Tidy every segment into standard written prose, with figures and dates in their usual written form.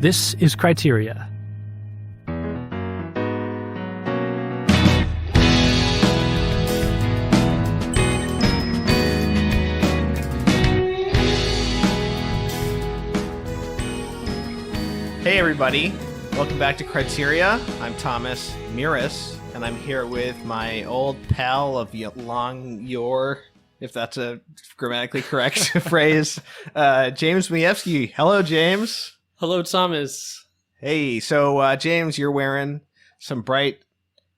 This is Criteria. Hey everybody, welcome back to Criteria. I'm Thomas Mirus, and I'm here with my old pal of long yore, if that's a grammatically correct phrase, James Majewski. Hello, James. Hello, Thomas. Hey, so James, you're wearing some bright,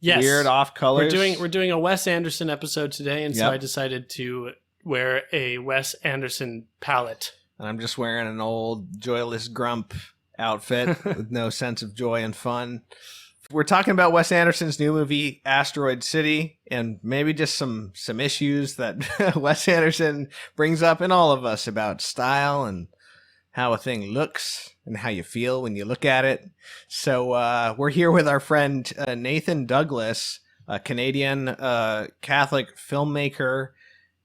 weird off colors. We're doing a Wes Anderson episode today, and so I decided to wear a Wes Anderson palette. And I'm just wearing an old joyless grump outfit with no sense of joy and fun. We're talking about Wes Anderson's new movie, Asteroid City, and maybe just some issues that Wes Anderson brings up in all of us about style and how a thing looks and how you feel when you look at it. So we're here with our friend Nathan Douglas, a Canadian Catholic filmmaker,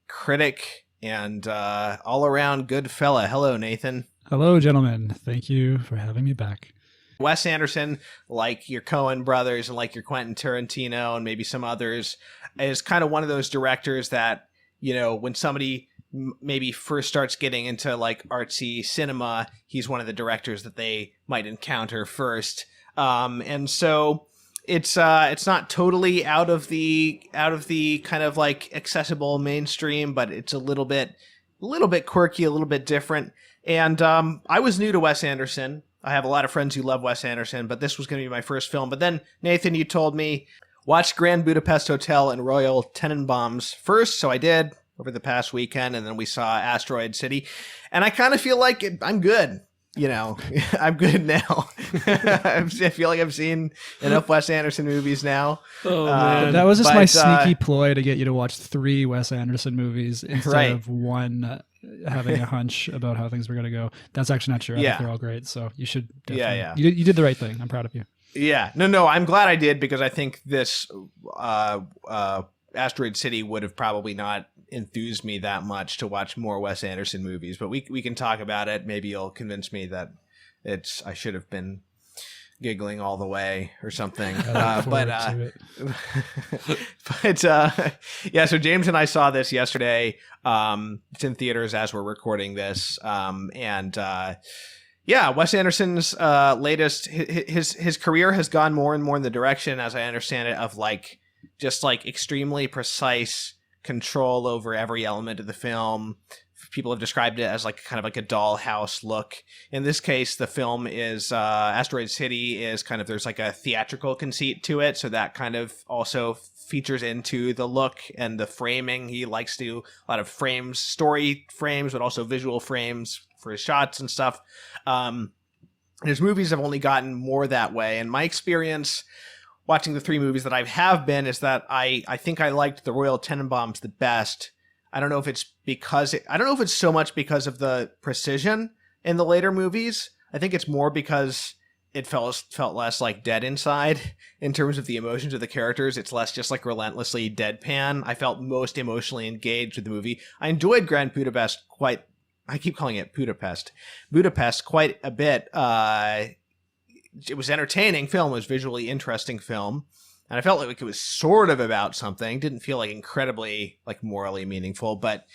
critic, and all-around good fella. Hello, Nathan. Hello, gentlemen. Thank you for having me back. Wes Anderson, like your Coen brothers and like your Quentin Tarantino and maybe some others, is kind of one of those directors that, you know, when somebody maybe first starts getting into like artsy cinema, he's one of the directors that they might encounter first. And so it's not totally out of the kind of like accessible mainstream, but it's a little bit quirky, a little bit different. And I was new to Wes Anderson. I have a lot of friends who love Wes Anderson, but this was going to be my first film. But then, Nathan, you told me, watch Grand Budapest Hotel and Royal Tenenbaums first, so I did over the past weekend, and then we saw Asteroid City. And I kind of feel like I'm good. You know, I'm good now. I feel like I've seen enough Wes Anderson movies now. Oh, man. That was just my sneaky ploy to get you to watch 3 Wes Anderson movies instead of one, having a hunch about how things were going to go. That's actually not true. I think they're all great. So you should definitely. You did the right thing. I'm proud of you. Yeah. No, I'm glad I did, because I think this Asteroid City would have probably not enthused me that much to watch more Wes Anderson movies, but we can talk about it. Maybe you'll convince me that I should have been giggling all the way or something. So James and I saw this yesterday. It's in theaters as we're recording this. Wes Anderson's latest, his career has gone more and more in the direction, as I understand it, of just extremely precise control over every element of the film. People have described it as kind of a dollhouse look. In this case, the film is Asteroid City is kind of, there's a theatrical conceit to it, so that kind of also features into the look and the framing. He likes to do a lot of frames, story frames, but also visual frames for his shots and stuff. His movies have only gotten more that way, and my experience watching the 3 movies that I have been is that I think I liked the Royal Tenenbaums the best. I don't know if it's so much because of the precision in the later movies. I think it's more because it felt less dead inside in terms of the emotions of the characters. It's less just relentlessly deadpan. I felt most emotionally engaged with the movie. I enjoyed Grand Budapest I keep calling it Budapest quite a bit. It was entertaining film. It was visually interesting film. And I felt like it was sort of about something. Didn't feel incredibly morally meaningful. But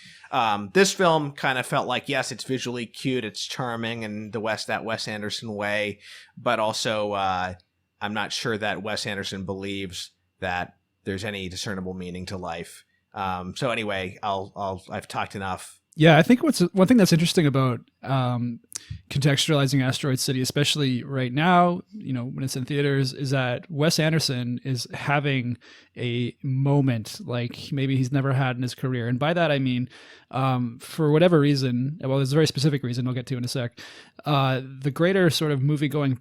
this film kind of felt yes, it's visually cute, it's charming, and that Wes Anderson way. But also, I'm not sure that Wes Anderson believes that there's any discernible meaning to life. So anyway, I've talked enough. Yeah, I think one thing that's interesting about contextualizing Asteroid City, especially right now, when it's in theaters, is that Wes Anderson is having a moment like maybe he's never had in his career. And by that, I mean, for whatever reason, well, there's a very specific reason I'll get to in a sec, the greater movie-going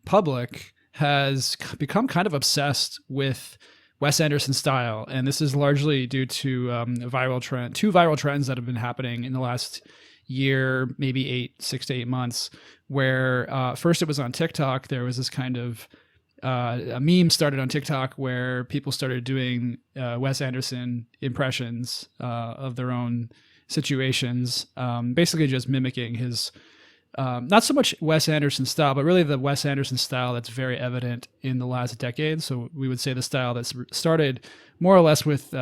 public has become kind of obsessed with Wes Anderson style, and this is largely due to two viral trends that have been happening in the last year, maybe 6 to 8 months, where first it was on TikTok. There was this kind of a meme started on TikTok where people started doing Wes Anderson impressions of their own situations, basically just mimicking his not so much Wes Anderson style, but really the Wes Anderson style that's very evident in the last decade. So we would say the style that's started more or less with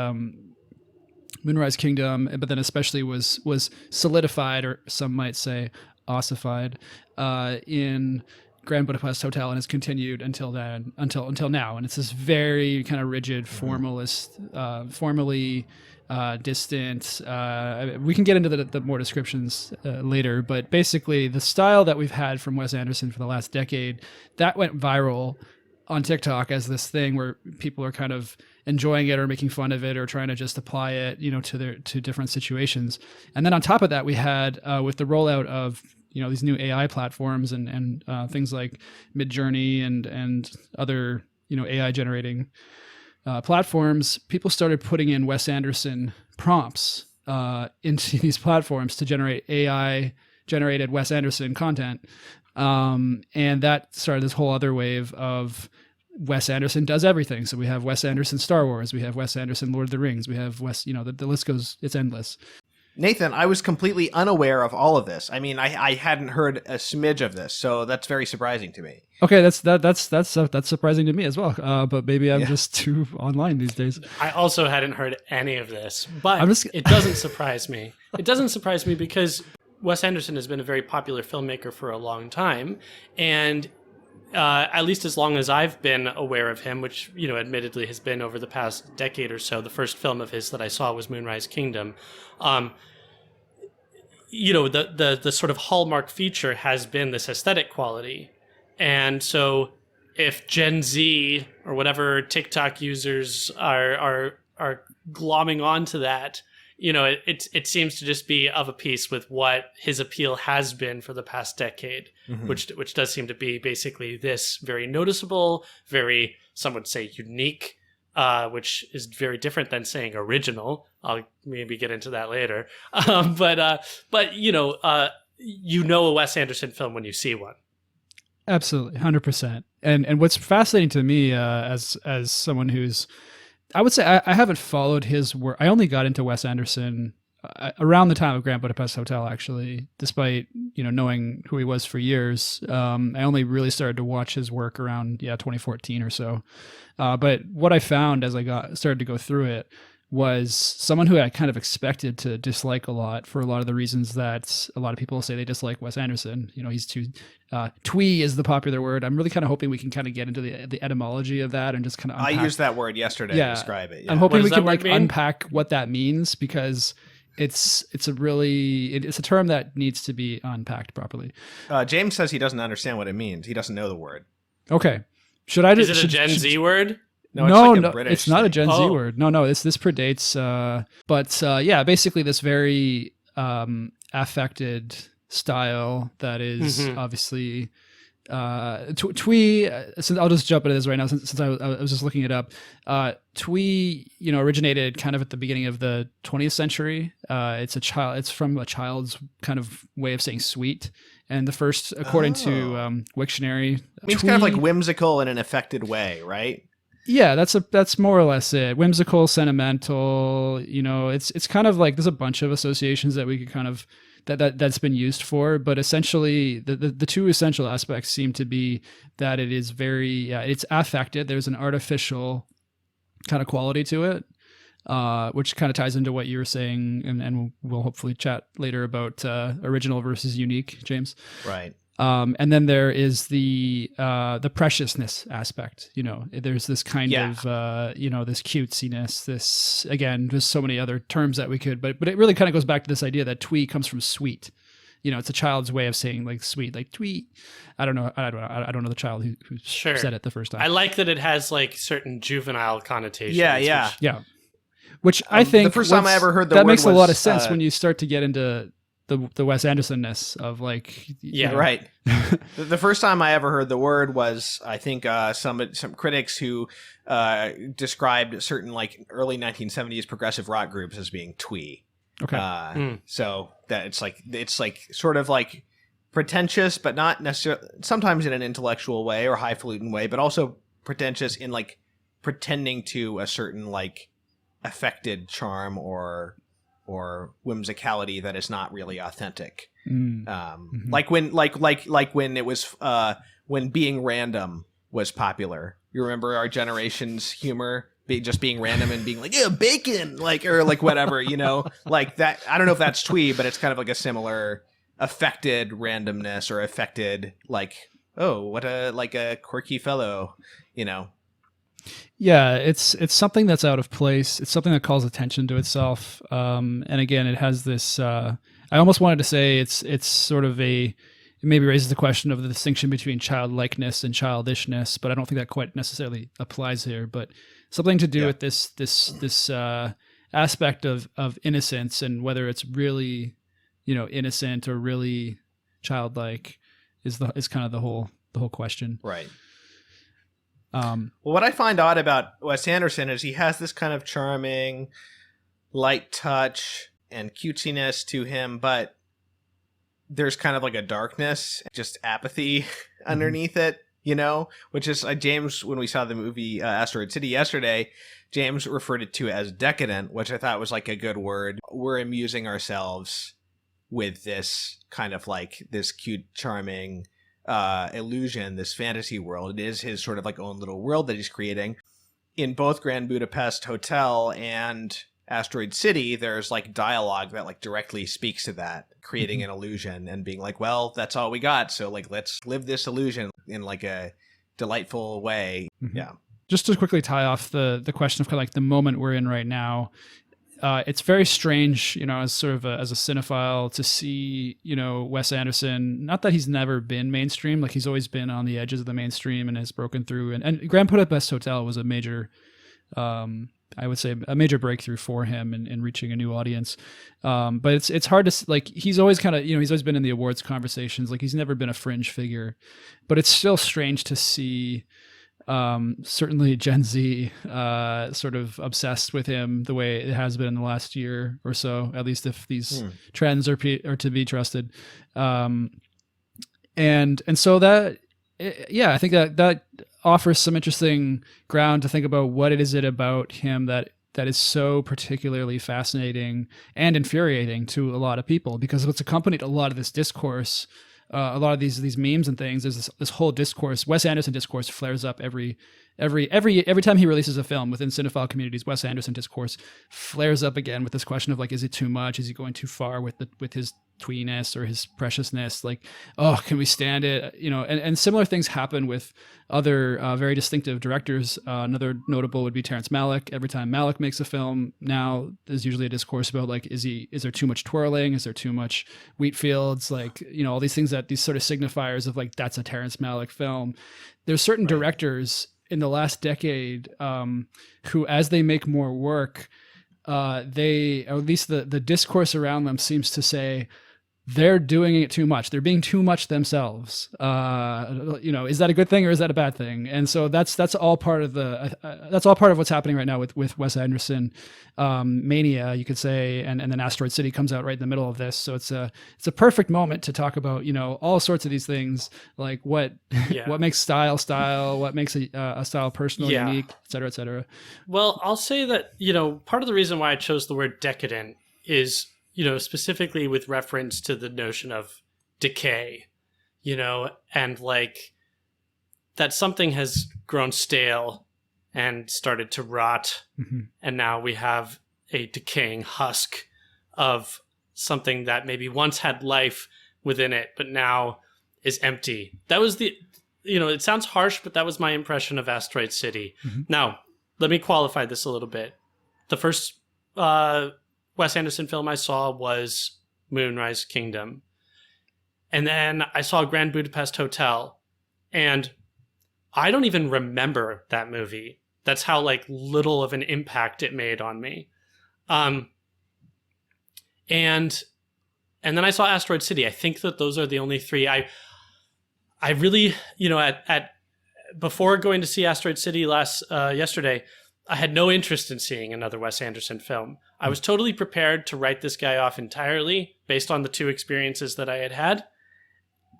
Moonrise Kingdom, but then especially was solidified, or some might say ossified, in Grand Budapest Hotel, and has continued until then, until now. And it's this very kind of rigid, formalist, formally distant. We can get into the more descriptions later, but basically the style that we've had from Wes Anderson for the last decade, that went viral on TikTok as this thing where people are kind of enjoying it or making fun of it or trying to just apply it, to different situations. And then on top of that, we had with the rollout of these new AI platforms and things like Midjourney and other AI generating platforms, people started putting in Wes Anderson prompts into these platforms to generate AI generated Wes Anderson content. And that started this whole other wave of Wes Anderson does everything. So we have Wes Anderson Star Wars, we have Wes Anderson Lord of the Rings, we have the list goes, it's endless. Nathan, I was completely unaware of all of this. I mean, I hadn't heard a smidge of this, so that's very surprising to me. Okay, that's surprising to me as well. But maybe I'm just too online these days. I also hadn't heard any of this, but it doesn't surprise me. It doesn't surprise me because Wes Anderson has been a very popular filmmaker for a long time, and at least as long as I've been aware of him, which admittedly has been over the past decade or so. The first film of his that I saw was Moonrise Kingdom. The sort of hallmark feature has been this aesthetic quality. And so if Gen Z or whatever TikTok users are glomming onto that, it seems to just be of a piece with what his appeal has been for the past decade, which does seem to be basically this very noticeable, very, some would say, unique, which is very different than saying original. I'll maybe get into that later. But a Wes Anderson film when you see one. Absolutely, 100%. And what's fascinating to me as someone who's, I would say I haven't followed his work. I only got into Wes Anderson around the time of Grand Budapest Hotel, actually, despite knowing who he was for years. I only really started to watch his work around 2014 or so. But what I found as I started to go through it was someone who I kind of expected to dislike a lot for a lot of the reasons that a lot of people say they dislike Wes Anderson. He's too twee is the popular word. I'm really kind of hoping we can kind of get into the etymology of that and just kind of unpack. I used that word yesterday to describe it. Yeah. I'm hoping we can unpack what that means, because it's a term that needs to be unpacked properly. James says he doesn't understand what it means. He doesn't know the word. Okay. Should I? Is it a Gen Z word? No, it's not a Gen Z word. No, this predates. But basically this very affected style that is obviously twee. Since I'll just jump into this right now, since I was just looking it up. Twee, originated kind of at the beginning of the 20th century. It's from a child's kind of way of saying sweet. And the first, according to Wiktionary, it means kind of like whimsical in an affected way, right? Yeah, that's more or less it. Whimsical, sentimental. It's kind of like there's a bunch of associations that we could kind of that's been used for, but essentially the two essential aspects seem to be that it is very it's affected. There's an artificial kind of quality to it, which kind of ties into what you were saying, and we'll hopefully chat later about original versus unique, James. Right. And then there is the preciousness aspect. There's this kind of this cutesiness. This, again, there's so many other terms that we could, but it really kind of goes back to this idea that twee comes from sweet. It's a child's way of saying like sweet, like tweet. I don't know the child who said it the first time. I like that it has like certain juvenile connotations. Yeah. Which I think the first time I ever heard the that word makes was, a lot of sense when you start to get into the Wes Anderson-ness of like... Right. The first time I ever heard the word was, I think, some critics who described certain like early 1970s progressive rock groups as being twee. Okay. So that it's like sort of like pretentious, but not necessarily, sometimes in an intellectual way or highfalutin way, but also pretentious in like pretending to a certain like affected charm or or whimsicality that is not really authentic. Mm-hmm. Like when it was when being random was popular. You remember our generation's humor just being random and being like, yeah, bacon, like, or like whatever, you know, like that. I don't know if that's twee, but it's kind of like a similar affected randomness or affected like, oh, what a quirky fellow, you know. Yeah, it's something that's out of place. It's something that calls attention to itself. And again, it has this. I almost wanted to say it's sort of it maybe raises the question of the distinction between childlikeness and childishness, but I don't think that quite necessarily applies here. But something to do with this aspect of innocence and whether it's really, you know, innocent or really childlike is kind of the whole question. Right. Well, what I find odd about Wes Anderson is he has this kind of charming, light touch and cutesiness to him, but there's kind of like a darkness, just apathy underneath it, you know, which is James, when we saw the movie Asteroid City yesterday, James referred it to as decadent, which I thought was like a good word. We're amusing ourselves with this kind of like this cute, charming illusion, this fantasy world. It is his sort of like own little world that he's creating. In both Grand Budapest Hotel and Asteroid City, there's like dialogue that like directly speaks to that, creating an illusion and being like, well, that's all we got, so like let's live this illusion in like a delightful way. Yeah. Just to quickly tie off the question of kind of like the moment we're in right now, it's very strange, you know, as sort of as a cinephile to see, you know, Wes Anderson, not that he's never been mainstream, like he's always been on the edges of the mainstream and has broken through. And Grand Budapest Hotel was a major, I would say a major breakthrough for him in reaching a new audience. But it's hard to, like, he's always kind of, you know, he's always been in the awards conversations, like he's never been a fringe figure, but it's still strange to see certainly Gen Z sort of obsessed with him the way it has been in the last year or so, at least if these trends are to be trusted. And so that, yeah, I think that offers some interesting ground to think about what it is about him that is so particularly fascinating and infuriating to a lot of people, because what's accompanied a lot of this discourse, a lot of these memes and things, is this whole discourse. Wes Anderson discourse flares up every time he releases a film within cinephile communities. Wes Anderson discourse flares up again with this question of like, is it too much? Is he going too far with his tweeness or his preciousness? Like, oh, can we stand it? You know, and similar things happen with other very distinctive directors. Another notable would be Terrence Malick. Every time Malick makes a film now, there's usually a discourse about like, is there too much twirling? Is there too much wheat fields? Like, you know, all these things, that these sort of signifiers of like, that's a Terrence Malick film. There's certain directors in the last decade who, as they make more work, they, or at least the discourse around them seems to say, they're doing it too much. They're being too much themselves. You know, is that a good thing or is that a bad thing? And so that's all part of that's all part of what's happening right now with Wes Anderson mania, you could say, and then Asteroid City comes out right in the middle of this. So it's a perfect moment to talk about, you know, all sorts of these things, like what makes style, what makes a style personal, unique, et cetera, et cetera. Well, I'll say that, you know, part of the reason why I chose the word decadent is, you know, specifically with reference to the notion of decay, you know, and like that something has grown stale and started to rot. And now we have a decaying husk of something that maybe once had life within it, but now is empty. That was you know, it sounds harsh, but that was my impression of Asteroid City. Now, let me qualify this a little bit. The first, Wes Anderson film I saw was Moonrise Kingdom. And then I saw Grand Budapest Hotel. And I don't even remember that movie. That's how like little of an impact it made on me. And then I saw Asteroid City. I think that those are the only three. I really, you know, at before going to see Asteroid City yesterday, I had no interest in seeing another Wes Anderson film. I was totally prepared to write this guy off entirely based on the two experiences that I had had.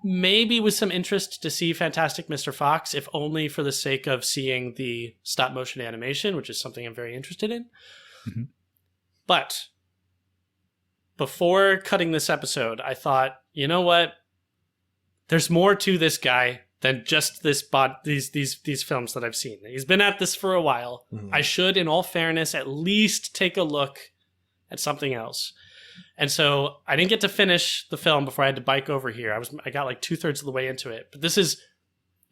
Maybe with some interest to see Fantastic Mr. Fox, if only for the sake of seeing the stop motion animation, which is something I'm very interested in. But before cutting this episode, I thought, you know what? There's more to this guy than just these films that I've seen. He's been at this for a while. I should, in all fairness, at least take a look at something else. And so I didn't get to finish the film before I had to bike over here. I got like 2/3 of the way into it. But this is,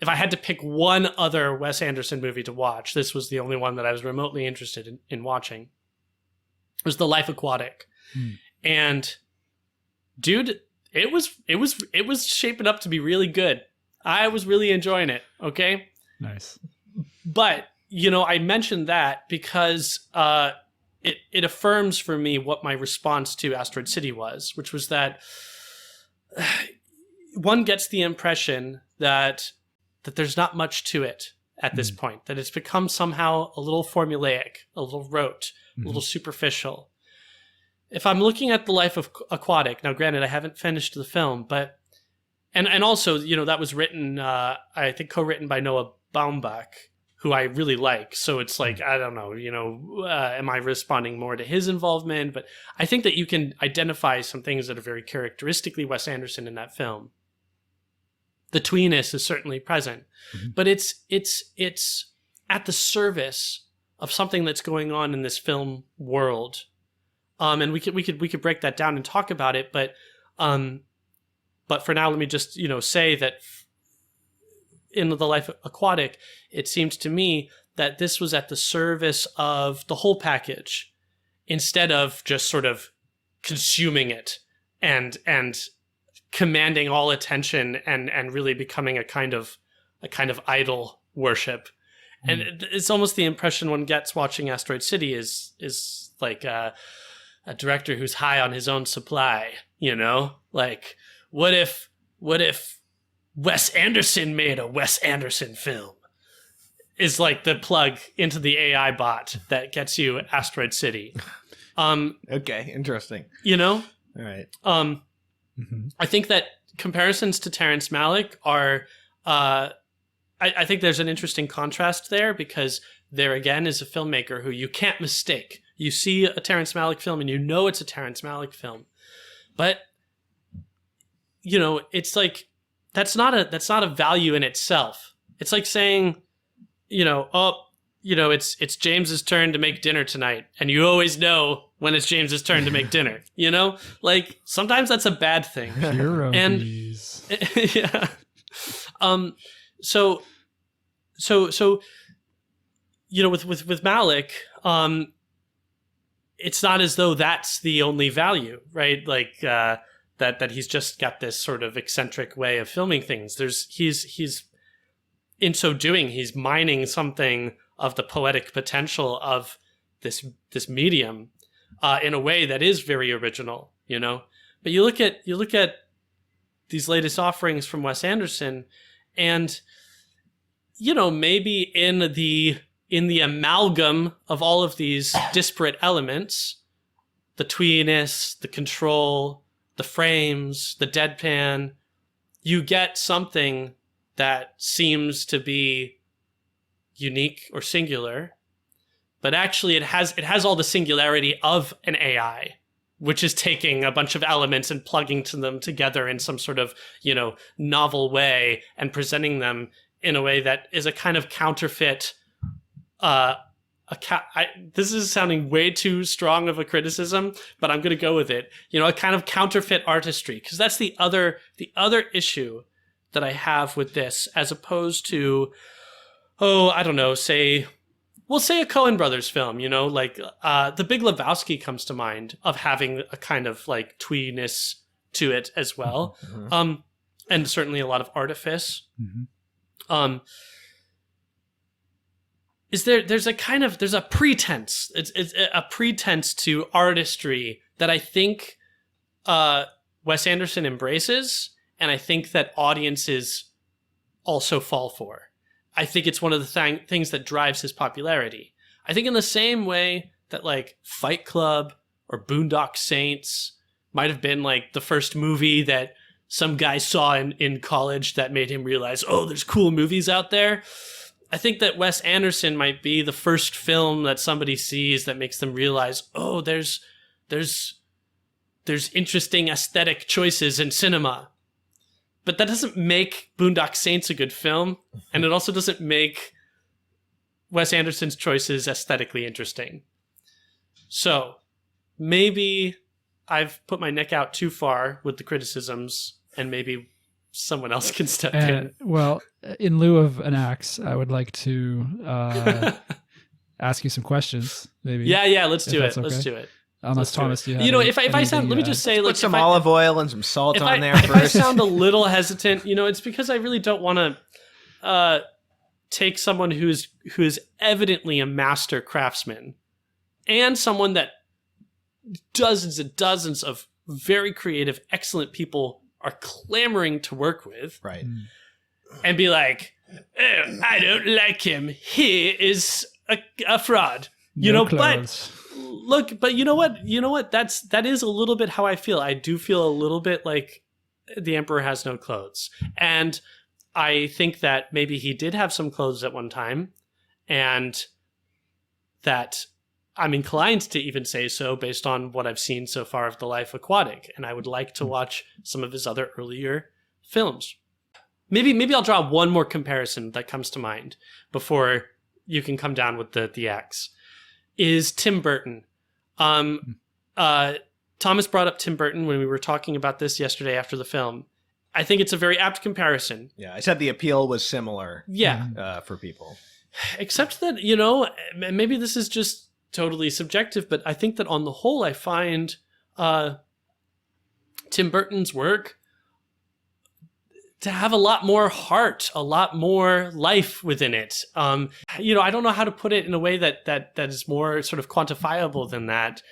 if I had to pick one other Wes Anderson movie to watch, this was the only one that I was remotely interested in watching. It was The Life Aquatic. And dude, it was shaping up to be really good. I was really enjoying it. Okay. Nice. But, you know, I mentioned that because it affirms for me what my response to Asteroid City was, which was that one gets the impression that there's not much to it at this point, that it's become somehow a little formulaic, a little rote, a little superficial. If I'm looking at The Life of Aquatic, now granted, I haven't finished the film, but, and also, you know, that was written, I think co-written by Noah Baumbach, who I really like. So it's like, I don't know, you know, am I responding more to his involvement? But I think that you can identify some things that are very characteristically Wes Anderson in that film. The tweeness is certainly present, but it's at the service of something that's going on in this film world. And we could break that down and talk about it, but for now, let me just, you know, say that in The Life Aquatic, it seemed to me that this was at the service of the whole package, instead of just sort of consuming it and commanding all attention and really becoming a kind of idol worship. And it's almost the impression one gets watching Asteroid City is like a director who's high on his own supply, you know? Like, what if Wes Anderson made a Wes Anderson film? Is like the plug into the AI bot that gets you Asteroid City. Okay, interesting. You know? All right. I think that comparisons to Terrence Malick are, I think there's an interesting contrast there, because there again is a filmmaker who you can't mistake. You see a Terrence Malick film and you know it's a Terrence Malick film, but you know, it's like, that's not a value in itself. It's like saying, you know, oh, you know, it's James's turn to make dinner tonight, and you always know when it's James's turn to make dinner. You know, like sometimes that's a bad thing. And yeah. So you know, with Malick, it's not as though that's the only value, right? Like that he's just got this sort of eccentric way of filming things. He's in so doing, he's mining something of the poetic potential of this medium in a way that is very original, you know. But you look at these latest offerings from Wes Anderson, and you know, maybe in the amalgam of all of these disparate elements, the tweeness, the control, the frames, the deadpan, you get something that seems to be unique or singular, but actually it has all the singularity of an AI, which is taking a bunch of elements and plugging them together in some sort of, you know, novel way and presenting them in a way that is a kind of counterfeit. This is sounding way too strong of a criticism, but I'm going to go with it. You know, a kind of counterfeit artistry, because that's the other issue that I have with this, as opposed to, I don't know, say a Coen Brothers film, you know, like The Big Lebowski comes to mind, of having a kind of like tweeness to it as well. And certainly a lot of artifice. There's a pretense. It's a pretense to artistry that I think Wes Anderson embraces, and I think that audiences also fall for. I think it's one of the things that drives his popularity. I think in the same way that like Fight Club or Boondock Saints might have been like the first movie that some guy saw in college that made him realize, oh, there's cool movies out there. I think that Wes Anderson might be the first film that somebody sees that makes them realize, oh, there's there's interesting aesthetic choices in cinema. But that doesn't make Boondock Saints a good film, and it also doesn't make Wes Anderson's choices aesthetically interesting. So maybe I've put my neck out too far with the criticisms, and maybe someone else can step in. Well, in lieu of an axe, I would like to ask you some questions. Maybe. Yeah. Let's do it. Okay. Let's do it. Unless Thomas, do you have if I sound, let me just say, put some olive oil and some salt on there first. If I sound a little hesitant, it's because I really don't want to take someone who is evidently a master craftsman and someone that dozens and dozens of very creative, excellent people are clamoring to work with, right? And be like, oh, I don't like him. He is a fraud. But you know what? That is a little bit how I feel. I do feel a little bit like the emperor has no clothes. And I think that maybe he did have some clothes at one time, and that I'm inclined to even say so based on what I've seen so far of The Life Aquatic. And I would like to watch some of his other earlier films. Maybe I'll draw one more comparison that comes to mind before you can come down with the axe. Is Tim Burton. Thomas brought up Tim Burton when we were talking about this yesterday after the film. I think it's a very apt comparison. Yeah, I said the appeal was similar. Yeah. For people. Except that, maybe this is just totally subjective, but I think that on the whole, I find Tim Burton's work to have a lot more heart, a lot more life within it. I don't know how to put it in a way that is more sort of quantifiable than that.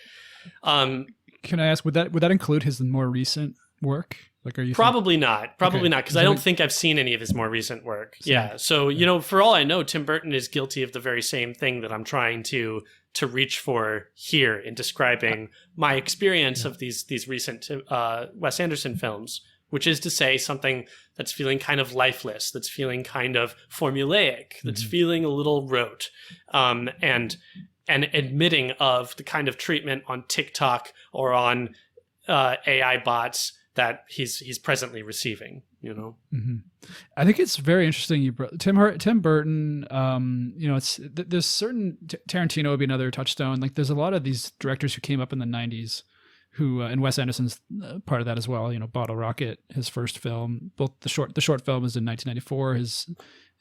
Can I ask, would that include his more recent work? Like, are you probably not, because I don't think I've seen any of his more recent work. Yeah, so for all I know, Tim Burton is guilty of the very same thing that I'm trying to reach for here in describing my experience of these recent Wes Anderson films. Which is to say something that's feeling kind of lifeless, that's feeling kind of formulaic, that's feeling a little rote, and admitting of the kind of treatment on TikTok or on AI bots that he's presently receiving. I think it's very interesting. You brought Tim Burton. There's certain Tarantino would be another touchstone. Like there's a lot of these directors who came up in the '90s. Who and Wes Anderson's part of that as well. Bottle Rocket, his first film. Both the short film was in 1994. His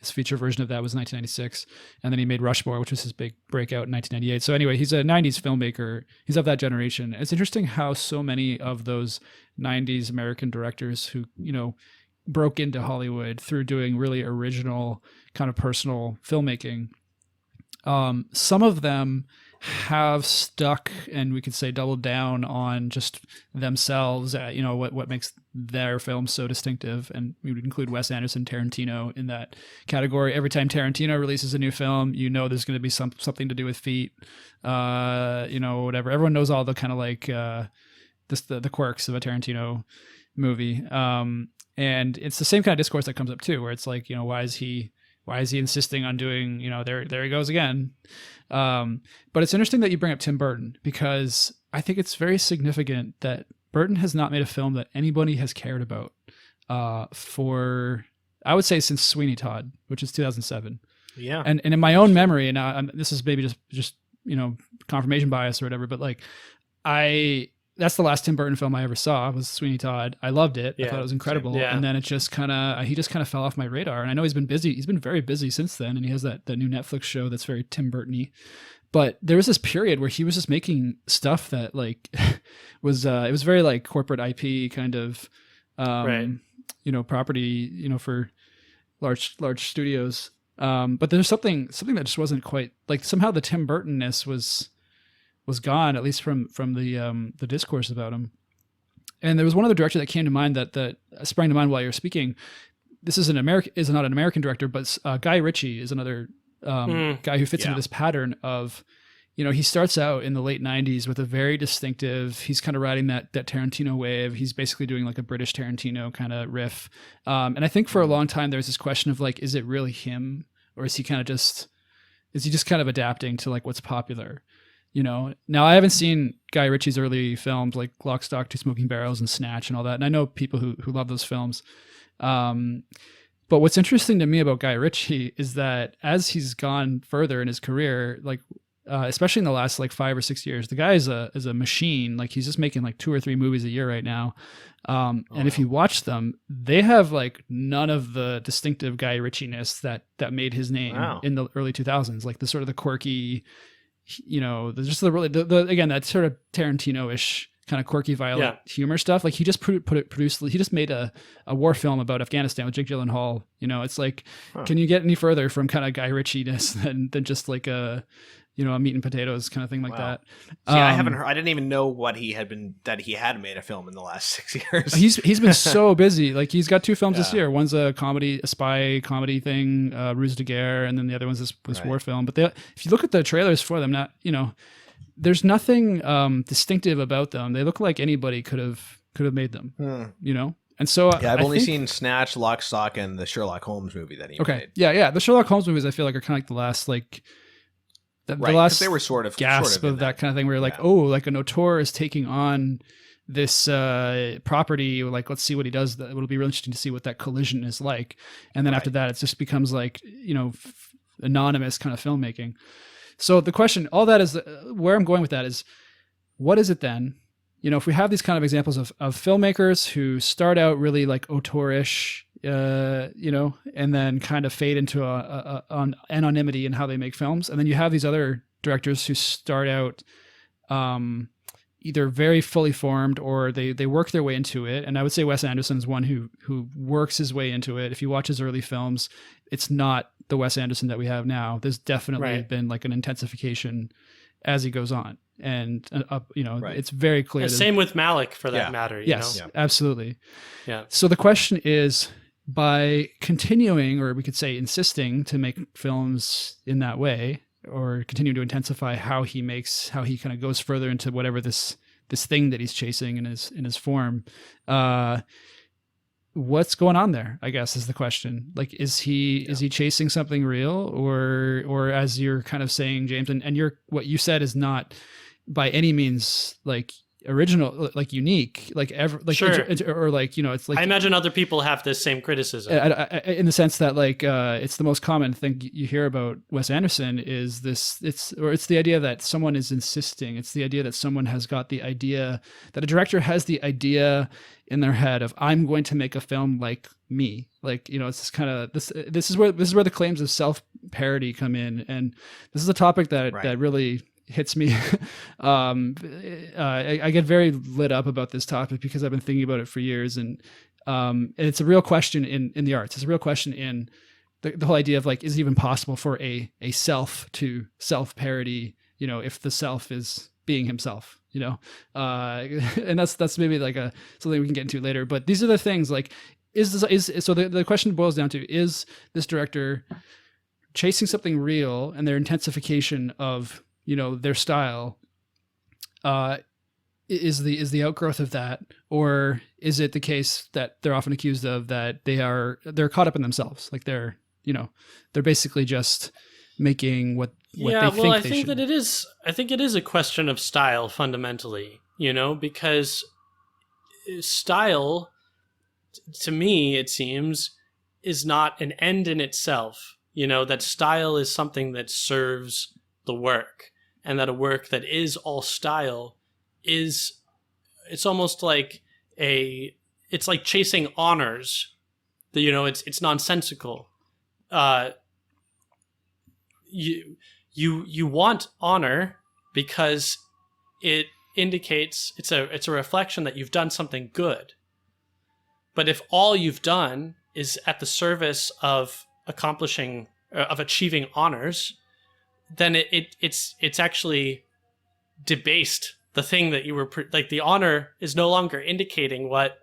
feature version of that was 1996, and then he made Rushmore, which was his big breakout in 1998. So anyway, he's a 90s filmmaker. He's of that generation. It's interesting how so many of those 90s American directors who broke into Hollywood through doing really original kind of personal filmmaking. Some of them have stuck and we could say doubled down on just themselves, what makes their film so distinctive. And we would include Wes Anderson, Tarantino in that category. Every time Tarantino releases a new film, there's going to be something to do with feet, whatever. Everyone knows all the kind of like the quirks of a Tarantino movie. And it's the same kind of discourse that comes up too, where it's like, why is he insisting on doing, there he goes again. But it's interesting that you bring up Tim Burton, because I think it's very significant that Burton has not made a film that anybody has cared about for, I would say, since Sweeney Todd, which is 2007. Yeah. And in my own memory, and this is maybe just confirmation bias or whatever, but like that's the last Tim Burton film I ever saw was Sweeney Todd. I loved it. I thought it was incredible. Yeah. And then it just he just kind of fell off my radar. And I know he's been busy. He's been very busy since then. And he has that new Netflix show that's very Tim Burton-y. But there was this period where he was just making stuff that like was, it was very like corporate IP kind of, property, for large studios. But there's something that just wasn't quite like, somehow the Tim Burton-ness was gone, at least from the discourse about him. And there was one other director that came to mind that sprang to mind while you were speaking. This is not an American director, but Guy Ritchie is another guy who fits into this pattern of, he starts out in the late 90s with a very distinctive, he's kind of riding that Tarantino wave. He's basically doing like a British Tarantino kind of riff. And I think for a long time, there's this question of like, is it really him? Or is he just kind of adapting to like what's popular? You know, now I haven't seen Guy Ritchie's early films like Lock, Stock, Two Smoking Barrels and Snatch and all that. And I know people who love those films. But what's interesting to me about Guy Ritchie is that as he's gone further in his career, like especially in the last like 5 or 6 years, the guy is a machine. Like he's just making like 2 or 3 movies a year right now. And if you watch them, they have like none of the distinctive Guy Ritchie-ness that made his name in the early 2000s. Like the sort of the quirky, you know, again, that sort of Tarantino-ish kind of quirky, violent humor stuff. Like he just produced, he just made a war film about Afghanistan with Jake Gyllenhaal. You know, it's like, can you get any further from kind of Guy Ritchie-ness than just like a meat and potatoes kind of thing like that. See, I haven't heard, I didn't even know that he had made a film in the last 6 years. He's been so busy. Like he's got 2 films this year. One's a spy comedy thing, Ruse de Guerre, and then the other one's this war film. But if you look at the trailers for them, there's nothing distinctive about them. They look like anybody could have made them. You know. And so I've only seen Snatch, Lock, Stock, and the Sherlock Holmes movie that he made. Yeah. The Sherlock Holmes movies I feel like are kind of like the last like. The last they were sort of gasp of that kind of thing where you're like, oh, like an auteur is taking on this property. Like, let's see what he does. It'll be really interesting to see what that collision is like. And then after that, it just becomes like, anonymous kind of filmmaking. So the question, all that is where I'm going with that is, what is it then? You know, if we have these kind of examples of filmmakers who start out really like auteurish, and then kind of fade into an anonymity in how they make films. And then you have these other directors who start out either very fully formed or they work their way into it. And I would say Wes Anderson's one who works his way into it. If you watch his early films, it's not the Wes Anderson that we have now. There's definitely been like an intensification as he goes on. And it's very clear. Same with Malick for that matter. Yes, absolutely. Yeah. So the question is, by continuing, or we could say insisting, to make films in that way, or continue to intensify how he kind of goes further into whatever this thing that he's chasing in his form, what's going on there, I guess, is the question. Like, is he chasing something real, or as you're kind of saying, James, and what you said is not by any means like original, like unique, like ever, like sure. or like, it's like, I imagine other people have this same criticism in the sense that like it's the most common thing you hear about Wes Anderson is it's the idea that someone is insisting. It's the idea that someone has got the idea, that a director has the idea in their head of, I'm going to make a film like me. Like, it's this kind of this is where the claims of self-parody come in, and this is a topic that really hits me. I get very lit up about this topic because I've been thinking about it for years, and it's a real question in the arts. It's a real question in the whole idea of like, is it even possible for a self to self-parody, if the self is being himself, and that's maybe like something we can get into later. But these are the things like, so the question boils down to, is this director chasing something real, and their intensification of their style is the outgrowth of that, or is it the case that they're often accused of that they're caught up in themselves, like they're basically just making what they think I think that it is. I think it is a question of style fundamentally, because style, to me, it seems, is not an end in itself. That style is something that serves the work. And that a work that is all style it's almost like it's like chasing honors. It's nonsensical. You want honor because it indicates it's a reflection that you've done something good. But if all you've done is at the service of achieving honors, then it's actually debased the thing that you were like. The honor is no longer indicating what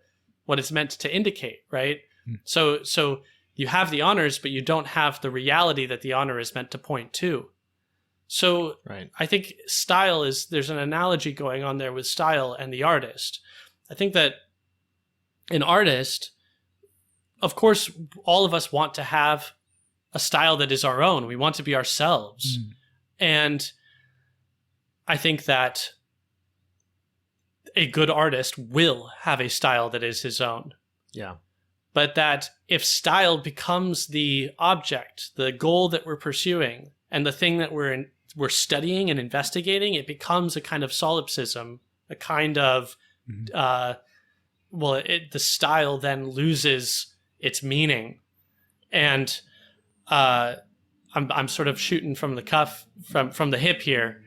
it's meant to indicate, right? So you have the honors, but you don't have the reality that the honor is meant to point to. So I think there's an analogy going on there with style and the artist. I think that an artist, of course, all of us want to have a style that is our own. We want to be ourselves. And I think that a good artist will have a style that is his own. Yeah. But that if style becomes the object, the goal that we're pursuing, and the thing that we're studying and investigating, it becomes a kind of solipsism, a kind of, the style then loses its meaning. And I'm sort of shooting from the cuff, from the hip here.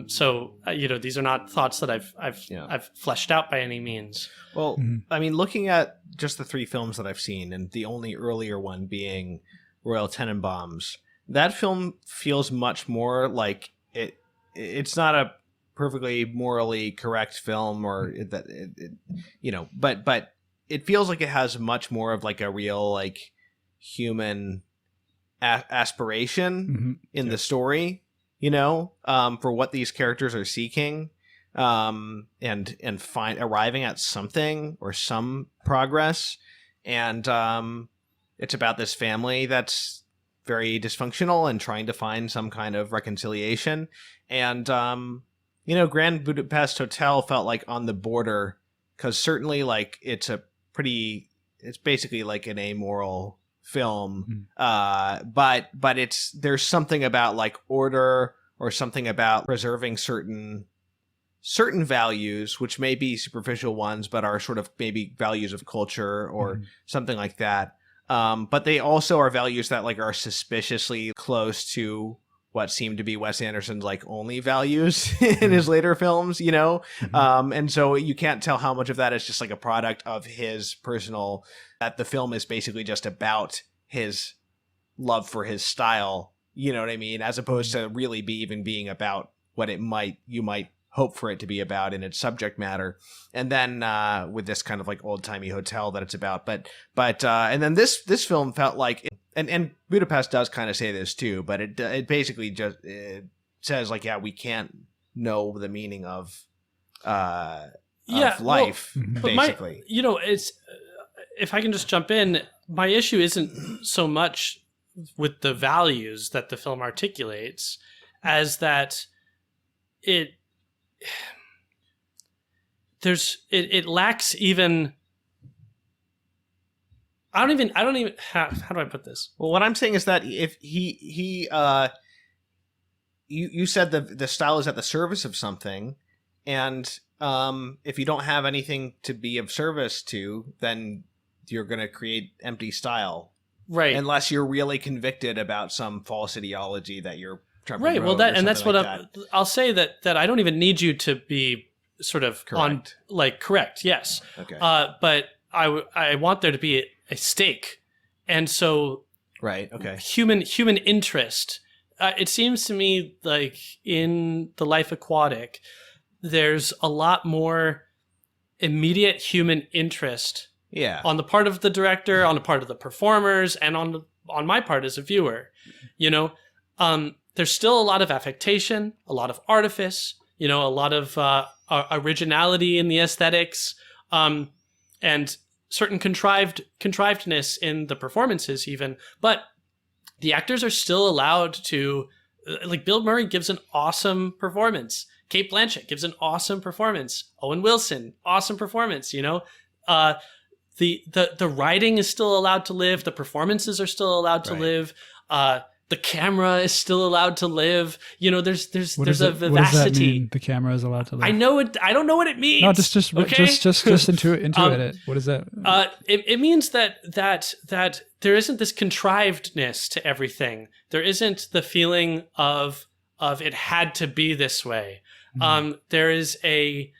So these are not thoughts that I've fleshed out by any means. Well, I mean, looking at just the 3 films that I've seen, and the only earlier one being Royal Tenenbaums, that film feels much more like it's not a perfectly morally correct film, or that but it feels like it has much more of like a real like human aspiration in the story, for what these characters are seeking, and arriving at something or some progress. And it's about this family that's very dysfunctional and trying to find some kind of reconciliation. And Grand Budapest Hotel felt like on the border, because certainly like it's basically like an amoral film, but there's something about like order, or something about preserving certain values, which may be superficial ones, but are sort of maybe values of culture or something like that. But they also are values that like are suspiciously close to what seem to be Wes Anderson's like only values in his later films, and so you can't tell how much of that is just like a product of his personal, that the film is basically just about his love for his style, you know what I mean, as opposed to really being about what you might hope for it to be about in its subject matter. And then with this kind of like old-timey hotel that it's about, but and then this film felt like and Budapest does kind of say this too, but it basically just says like, we can't know the meaning of life, basically. It's, if I can just jump in, my issue isn't so much with the values that the film articulates as that it lacks even. I don't even how do I put this? Well, what I'm saying is that if you said the style is at the service of something, and if you don't have anything to be of service to, then you're going to create empty style, right? Unless you're really convicted about some false ideology that you're trying to promote, well, that's what I'll say, that I don't even need you to be sort of correct. Correct, yes. Okay. But I want there to be a stake, and so right. Okay. Human interest. It seems to me like in The Life Aquatic, there's a lot more immediate human interest. Yeah. On the part of the director, on the part of the performers, and on my part as a viewer, there's still a lot of affectation, a lot of artifice, a lot of originality in the aesthetics, and certain contrivedness in the performances even. But the actors are still allowed to, like, Bill Murray gives an awesome performance. Cate Blanchett gives an awesome performance. Owen Wilson, awesome performance, The writing is still allowed to live. The performances are still allowed to live. The camera is still allowed to live. There's a vivacity. What does that mean, the camera is allowed to live? I know it. I don't know what it means. No, just intuit it. What is that? It means that there isn't this contrivedness to everything. There isn't the feeling of it had to be this way. There is a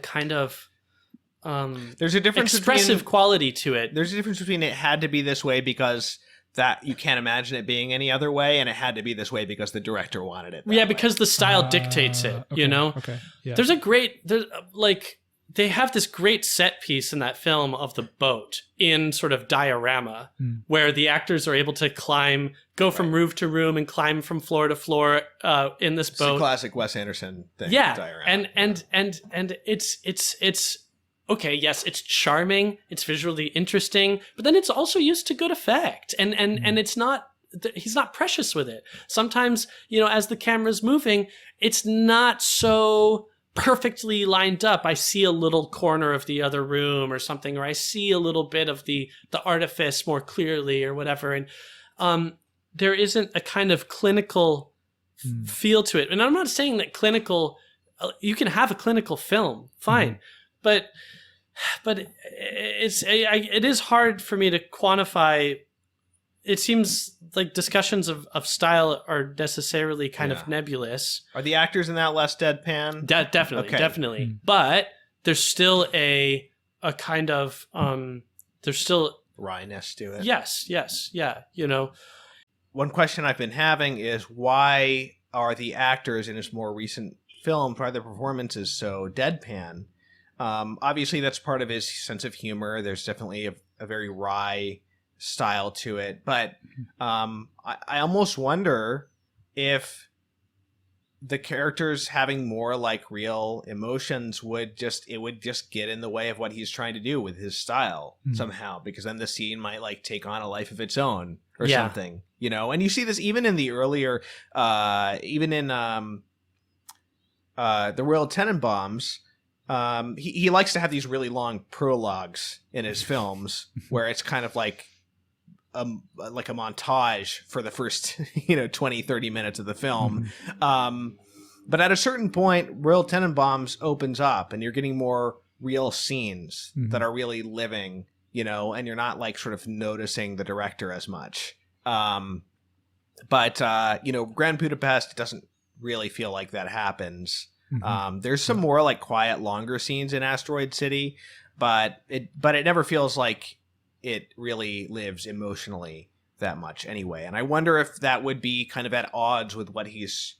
kind of there's a difference expressive quality to it. There's a difference between it had to be this way because that you can't imagine it being any other way, and it had to be this way because the director wanted it. Because the style dictates it. Okay. Yeah. They have this great set piece in that film of the boat in sort of diorama, where the actors are able to go from room to room and climb from floor to floor in this boat. It's a classic Wes Anderson thing. Yeah, diorama. and it's okay. Yes, it's charming. It's visually interesting, but then it's also used to good effect, and it's not he's not precious with it. Sometimes, as the camera's moving, it's not so perfectly lined up. I see a little corner of the other room or something, or I see a little bit of the artifice more clearly or whatever. And there isn't a kind of clinical feel to it. And I'm not saying that you can have a clinical film, fine. But it is hard for me to quantify. It seems like discussions of style are necessarily kind of nebulous. Are the actors in that less deadpan? Definitely. But there's still a kind of there's still wryness to it. Yes, yeah. One question I've been having is, why are the actors in his more recent films, why are their performances so deadpan? Obviously, that's part of his sense of humor. There's definitely a very wry style to it, but I almost wonder if the characters having more like real emotions would just get in the way of what he's trying to do with his style somehow, because then the scene might like take on a life of its own or something, and you see this even in the earlier even in the Royal Tenenbaums. He likes to have these really long prologues in his films where it's kind of like a montage for the first 20, 30 minutes of the film. But at a certain point, Royal Tenenbaums opens up and you're getting more real scenes that are really living, and you're not like sort of noticing the director as much. But Grand Budapest doesn't really feel like that happens. There's some more like quiet, longer scenes in Asteroid City, but it never feels like it really lives emotionally that much anyway. And I wonder if that would be kind of at odds with what he's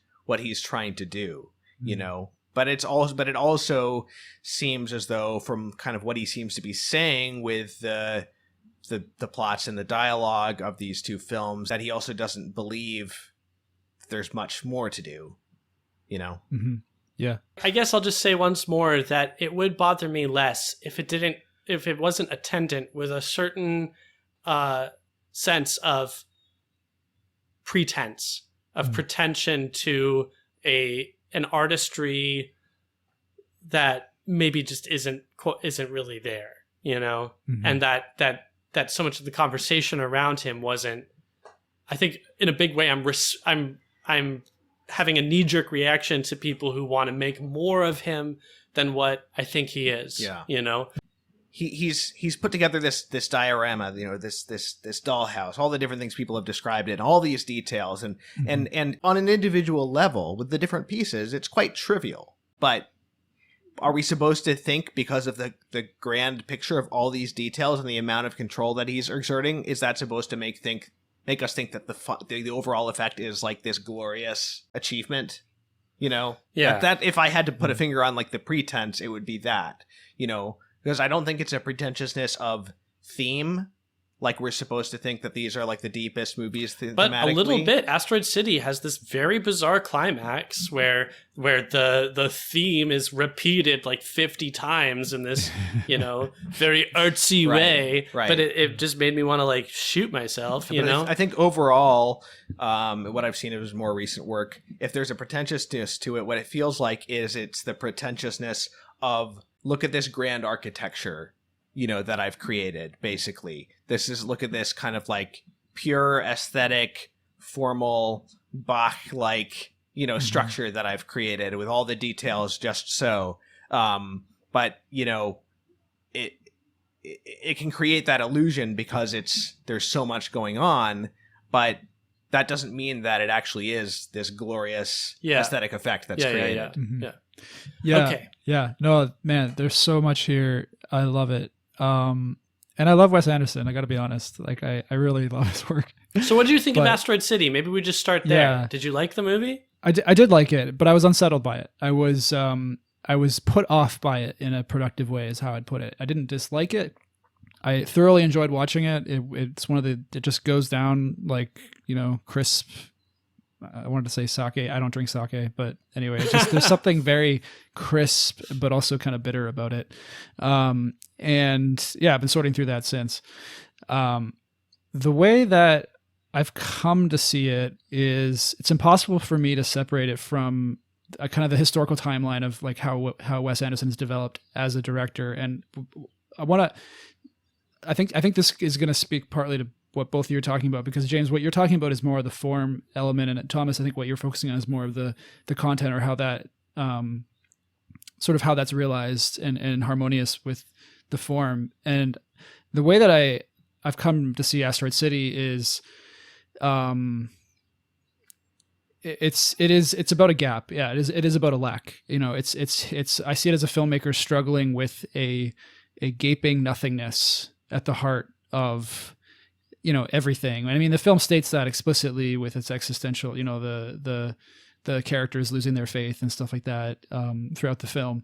trying to do, But it also seems as though, from kind of what he seems to be saying with the plots and the dialogue of these two films, that he also doesn't believe there's much more to do, Yeah. I guess I'll just say once more that it would bother me less if it wasn't attendant with a certain sense of pretense, of pretension to an artistry that maybe just isn't really there, and that so much of the conversation around him wasn't. I think in a big way, I'm having a knee-jerk reaction to people who want to make more of him than what I think he is. Yeah. He's put together this diorama, this dollhouse, all the different things people have described it, all these details, and on an individual level with the different pieces, it's quite trivial. But are we supposed to think, because of the grand picture of all these details and the amount of control that he's exerting, is that supposed to make us think that the overall effect is like this glorious achievement? Yeah. That if I had to put a finger on like the pretense, it would be that, because I don't think it's a pretentiousness of theme. Like we're supposed to think that these are like the deepest movies but a little bit. Asteroid City has this very bizarre climax where the theme is repeated like 50 times in this, very artsy way. Right. But it just made me want to like shoot myself, I think overall, what I've seen of his more recent work, if there's a pretentiousness to it, what it feels like is it's the pretentiousness of, look at this grand architecture, that I've created, basically. Look at this kind of like pure aesthetic, formal, Bach-like, structure that I've created with all the details just so. But, it can create that illusion because there's so much going on, but that doesn't mean that it actually is this glorious aesthetic effect that's created. Yeah. Mm-hmm. Yeah. Okay. Yeah. No, man, there's so much here. I love it. And I love Wes Anderson. I got to be honest. Like, I really love his work. So what did you think of Asteroid City? Maybe we just start there. Yeah. Did you like the movie? I did like it, but I was unsettled by it. I was put off by it in a productive way, is how I'd put it. I didn't dislike it. I thoroughly enjoyed watching it. It's one of it just goes down like, crisp. I wanted to say sake. I don't drink sake, but anyway, there's something very crisp, but also kind of bitter about it. And yeah, I've been sorting through that since. The way that I've come to see it is it's impossible for me to separate it from kind of the historical timeline of like how Wes Anderson has developed as a director. And I think this is going to speak partly to what both of you are talking about, because James, what you're talking about is more of the form element, and Thomas, I think what you're focusing on is more of the content, or how that sort of how that's realized and harmonious with the form. And the way that I've come to see Asteroid City is it's about a gap. Yeah, it is about a lack. You know, it's I see it as a filmmaker struggling with a gaping nothingness at the heart of, you know, everything. I mean, the film states that explicitly with its existential, you know, the characters losing their faith and stuff like that throughout the film.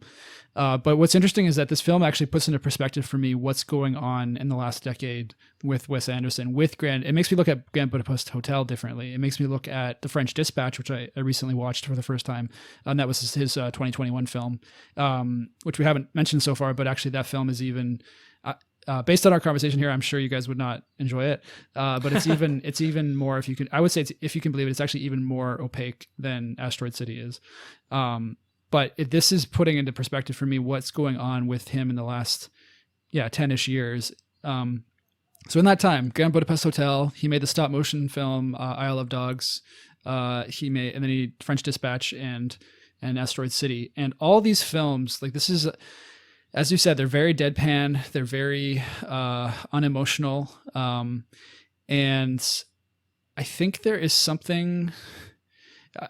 But what's interesting is that this film actually puts into perspective for me what's going on in the last decade with Wes Anderson, it makes me look at Grand Budapest Hotel differently. It makes me look at The French Dispatch, which I recently watched for the first time. And that was his 2021 film, which we haven't mentioned so far, but actually that film is even... based on our conversation here, I'm sure you guys would not enjoy it, but it's even more, I would say if you can believe it, it's actually even more opaque than Asteroid City is. But this is putting into perspective for me what's going on with him in the last 10-ish years. So in that time, Grand Budapest Hotel, he made the stop motion film Isle of Dogs. He French Dispatch and Asteroid City, and all these films, like, this is. As you said, they're very deadpan. They're very unemotional. And I think there is something...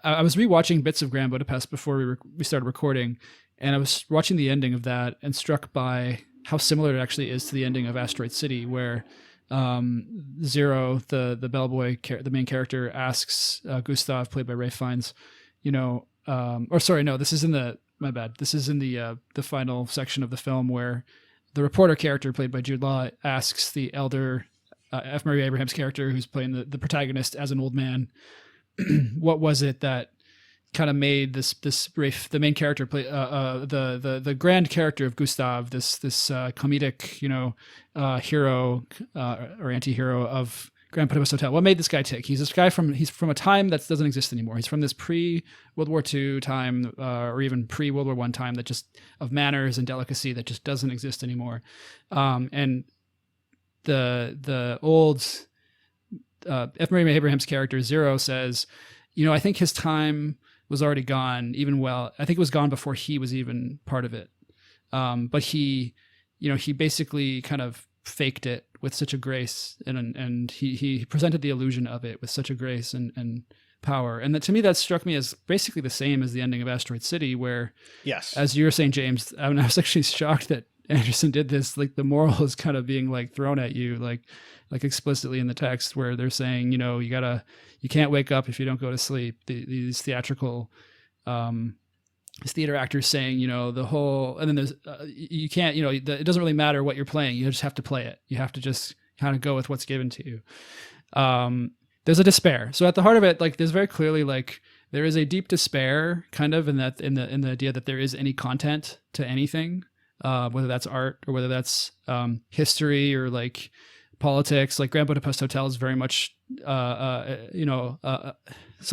I was rewatching bits of Grand Budapest before we started recording, and I was watching the ending of that and struck by how similar it actually is to the ending of Asteroid City, where Zero, the bellboy, the main character, asks Gustav, played by Ralph Fiennes, you know... this is in the... My bad. This is in the final section of the film where the reporter character, played by Jude Law, asks the elder F. Murray Abraham's character, who's playing the protagonist as an old man, what was it that kind of made the main character play the grand character of Gustav, this comedic, you know, hero or anti-hero of Grand Budapest Hotel. What made this guy tick? He's from a time that doesn't exist anymore. He's from this pre-World War II time, or even pre-World War I time, that just of manners and delicacy that just doesn't exist anymore. And the old F. Murray Abraham's character Zero says, you know, I think his time was already gone. I think it was gone before he was even part of it. But he basically kind of faked it with such a grace, and he presented the illusion of it with such a grace and power. And that, to me, that struck me as basically the same as the ending of Asteroid City, where, yes, as you were saying, James, I was actually shocked that Anderson did this. Like, the moral is kind of being like thrown at you, like explicitly in the text, where they're saying, you know, you can't wake up if you don't go to sleep. These theatrical theater actors saying, you know, and then there's, you can't, you know, it doesn't really matter what you're playing. You just have to play it. You have to just kind of go with what's given to you. There's a despair. So at the heart of it, like, there's very clearly, like, there is a deep despair kind of in the idea that there is any content to anything, whether that's art or whether that's history or like politics. Like, Grand Budapest Hotel is very much, some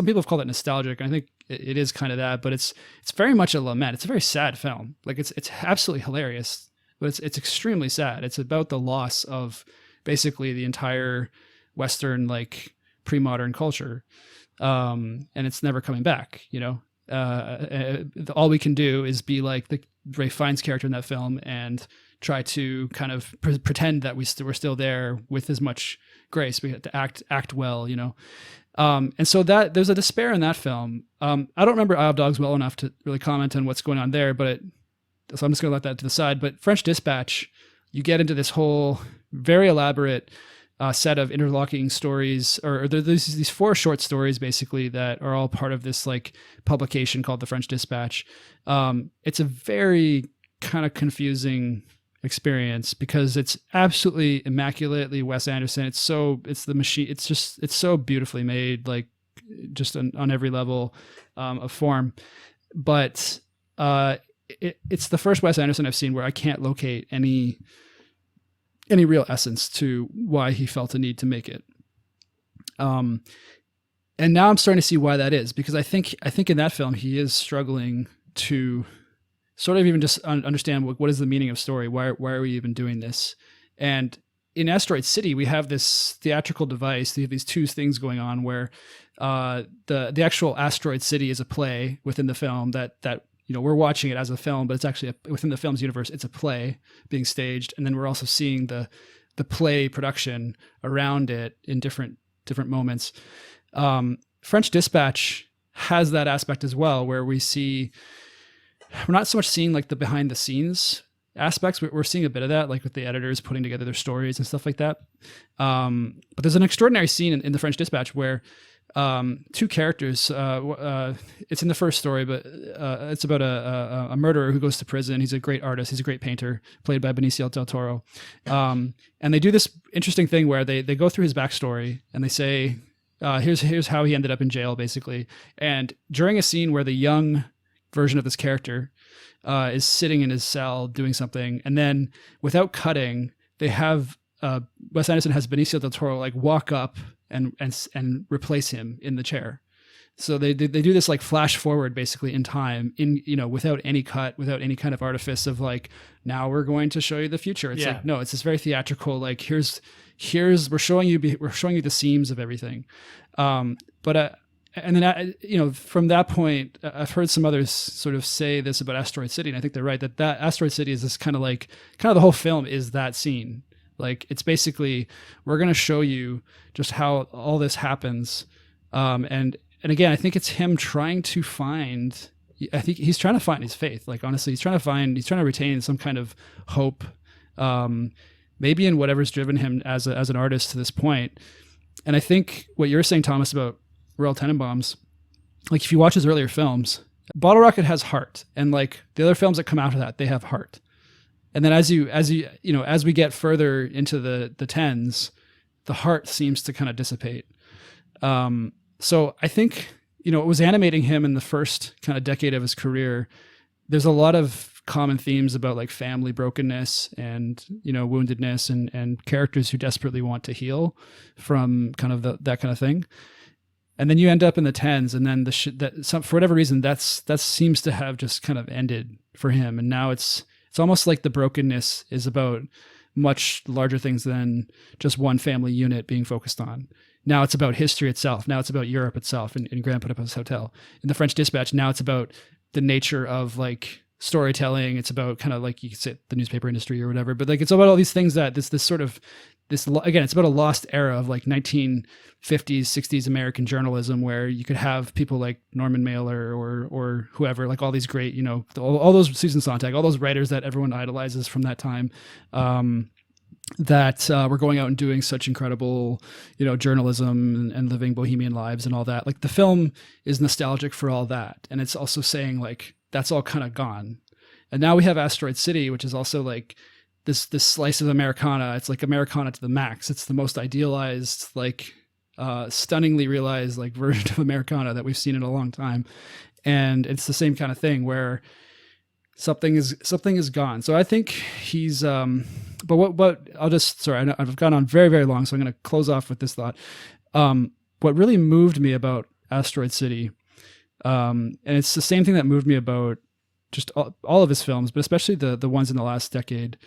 people have called it nostalgic, and I think it is kind of that, but it's very much a lament. It's a very sad film. Like, it's absolutely hilarious, but it's extremely sad. It's about the loss of basically the entire Western, like, pre-modern culture, and it's never coming back. You know, all we can do is be like the Ralph Fiennes character in that film and try to kind of pretend that we're still there with as much grace. We have to act well, you know. And so that there's a despair in that film. I don't remember Isle of Dogs well enough to really comment on what's going on there, so I'm just going to let that to the side. But French Dispatch, you get into this whole very elaborate set of interlocking stories, or there's these 4 short stories basically that are all part of this like publication called the French Dispatch. It's a very kind of confusing experience because it's absolutely immaculately Wes Anderson. It's the machine. It's so beautifully made, like, just on every level of form. But it's the first Wes Anderson I've seen where I can't locate any real essence to why he felt a need to make it. And now I'm starting to see why that is, because I think in that film he is struggling to sort of even just understand what is the meaning of story. Why are we even doing this? And in Asteroid City, we have this theatrical device. We have these two things going on where the actual Asteroid City is a play within the film that we're watching it as a film, but it's actually within the film's universe. It's a play being staged, and then we're also seeing the play production around it in different moments. French Dispatch has that aspect as well, where we're not so much seeing like the behind the scenes aspects. We're seeing a bit of that, like with the editors putting together their stories and stuff like that. But there's an extraordinary scene in the French Dispatch where two characters, it's in the first story, but it's about a murderer who goes to prison. He's a great artist. He's a great painter, played by Benicio del Toro. And they do this interesting thing where they go through his backstory and they say, here's how he ended up in jail, basically. And during a scene where the young version of this character is sitting in his cell doing something, and then without cutting, they have Wes Anderson has Benicio del Toro like walk up and replace him in the chair. So they do this like flash forward basically in time, without any cut, without any kind of artifice of like, now we're going to show you the future. It's like, no, it's this very theatrical, like here's we're showing you the seams of everything. And then, from that point, I've heard some others sort of say this about Asteroid City, and I think they're right, that Asteroid City is this kind of the whole film is that scene. Like, it's basically, we're going to show you just how all this happens. And again, I think it's him trying to find his faith. Like, honestly, he's trying to retain some kind of hope, maybe in whatever's driven him as an artist to this point. And I think what you're saying, Thomas, about Royal Tenenbaums, like if you watch his earlier films, Bottle Rocket has heart, and like the other films that come out of that, they have heart. And then as we get further into the tens, the heart seems to kind of dissipate. So I think, it was animating him in the first kind of decade of his career. There's a lot of common themes about like family brokenness and, woundedness and characters who desperately want to heal from kind of that kind of thing. And then you end up in the tens, and then for whatever reason, that seems to have just kind of ended for him. And now it's almost like the brokenness is about much larger things than just one family unit being focused on. Now it's about history itself. Now it's about Europe itself in Grand Budapest Hotel. In the French Dispatch, now it's about the nature of like storytelling. It's about kind of like, you could say the newspaper industry or whatever, but like it's about all these things that again, it's about a lost era of like 1950s, 60s American journalism, where you could have people like Norman Mailer or whoever, like all these great, all those Susan Sontag, all those writers that everyone idolizes from that time, that were going out and doing such incredible, journalism and living bohemian lives and all that. Like the film is nostalgic for all that. And it's also saying like, that's all kind of gone. And now we have Asteroid City, which is also like this slice of Americana. It's like Americana to the max. It's the most idealized, like stunningly realized like version of Americana that we've seen in a long time. And it's the same kind of thing where something is gone. So I think he's but I've gone on very, very long, so I'm going to close off with this thought. What really moved me about Asteroid City, and it's the same thing that moved me about just all of his films, but especially the ones in the last decade,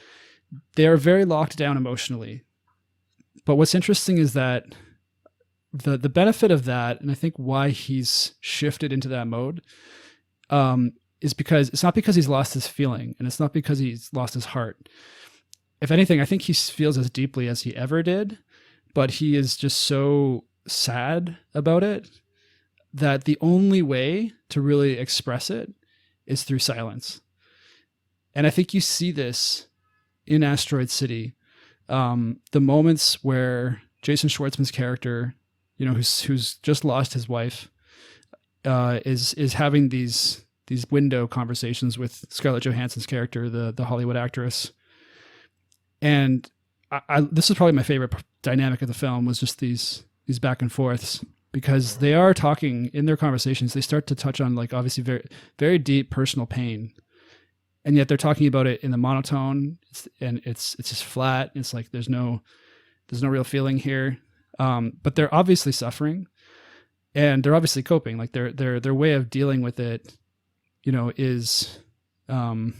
they are very locked down emotionally. But what's interesting is that the benefit of that, and I think why he's shifted into that mode, is because it's not because he's lost his feeling, and it's not because he's lost his heart. If anything, I think he feels as deeply as he ever did, but he is just so sad about it that the only way to really express it is through silence. And I think you see this in Asteroid City. The moments where Jason Schwartzman's character, who's just lost his wife, is having these window conversations with Scarlett Johansson's character, the Hollywood actress. And this is probably my favorite dynamic of the film, was just these back and forths, because they are talking in their conversations. They start to touch on like obviously very, very deep personal pain, and yet they're talking about it in the monotone, and it's just flat. It's like there's no real feeling here. but they're obviously suffering, and they're obviously coping. Like their way of dealing with it, is a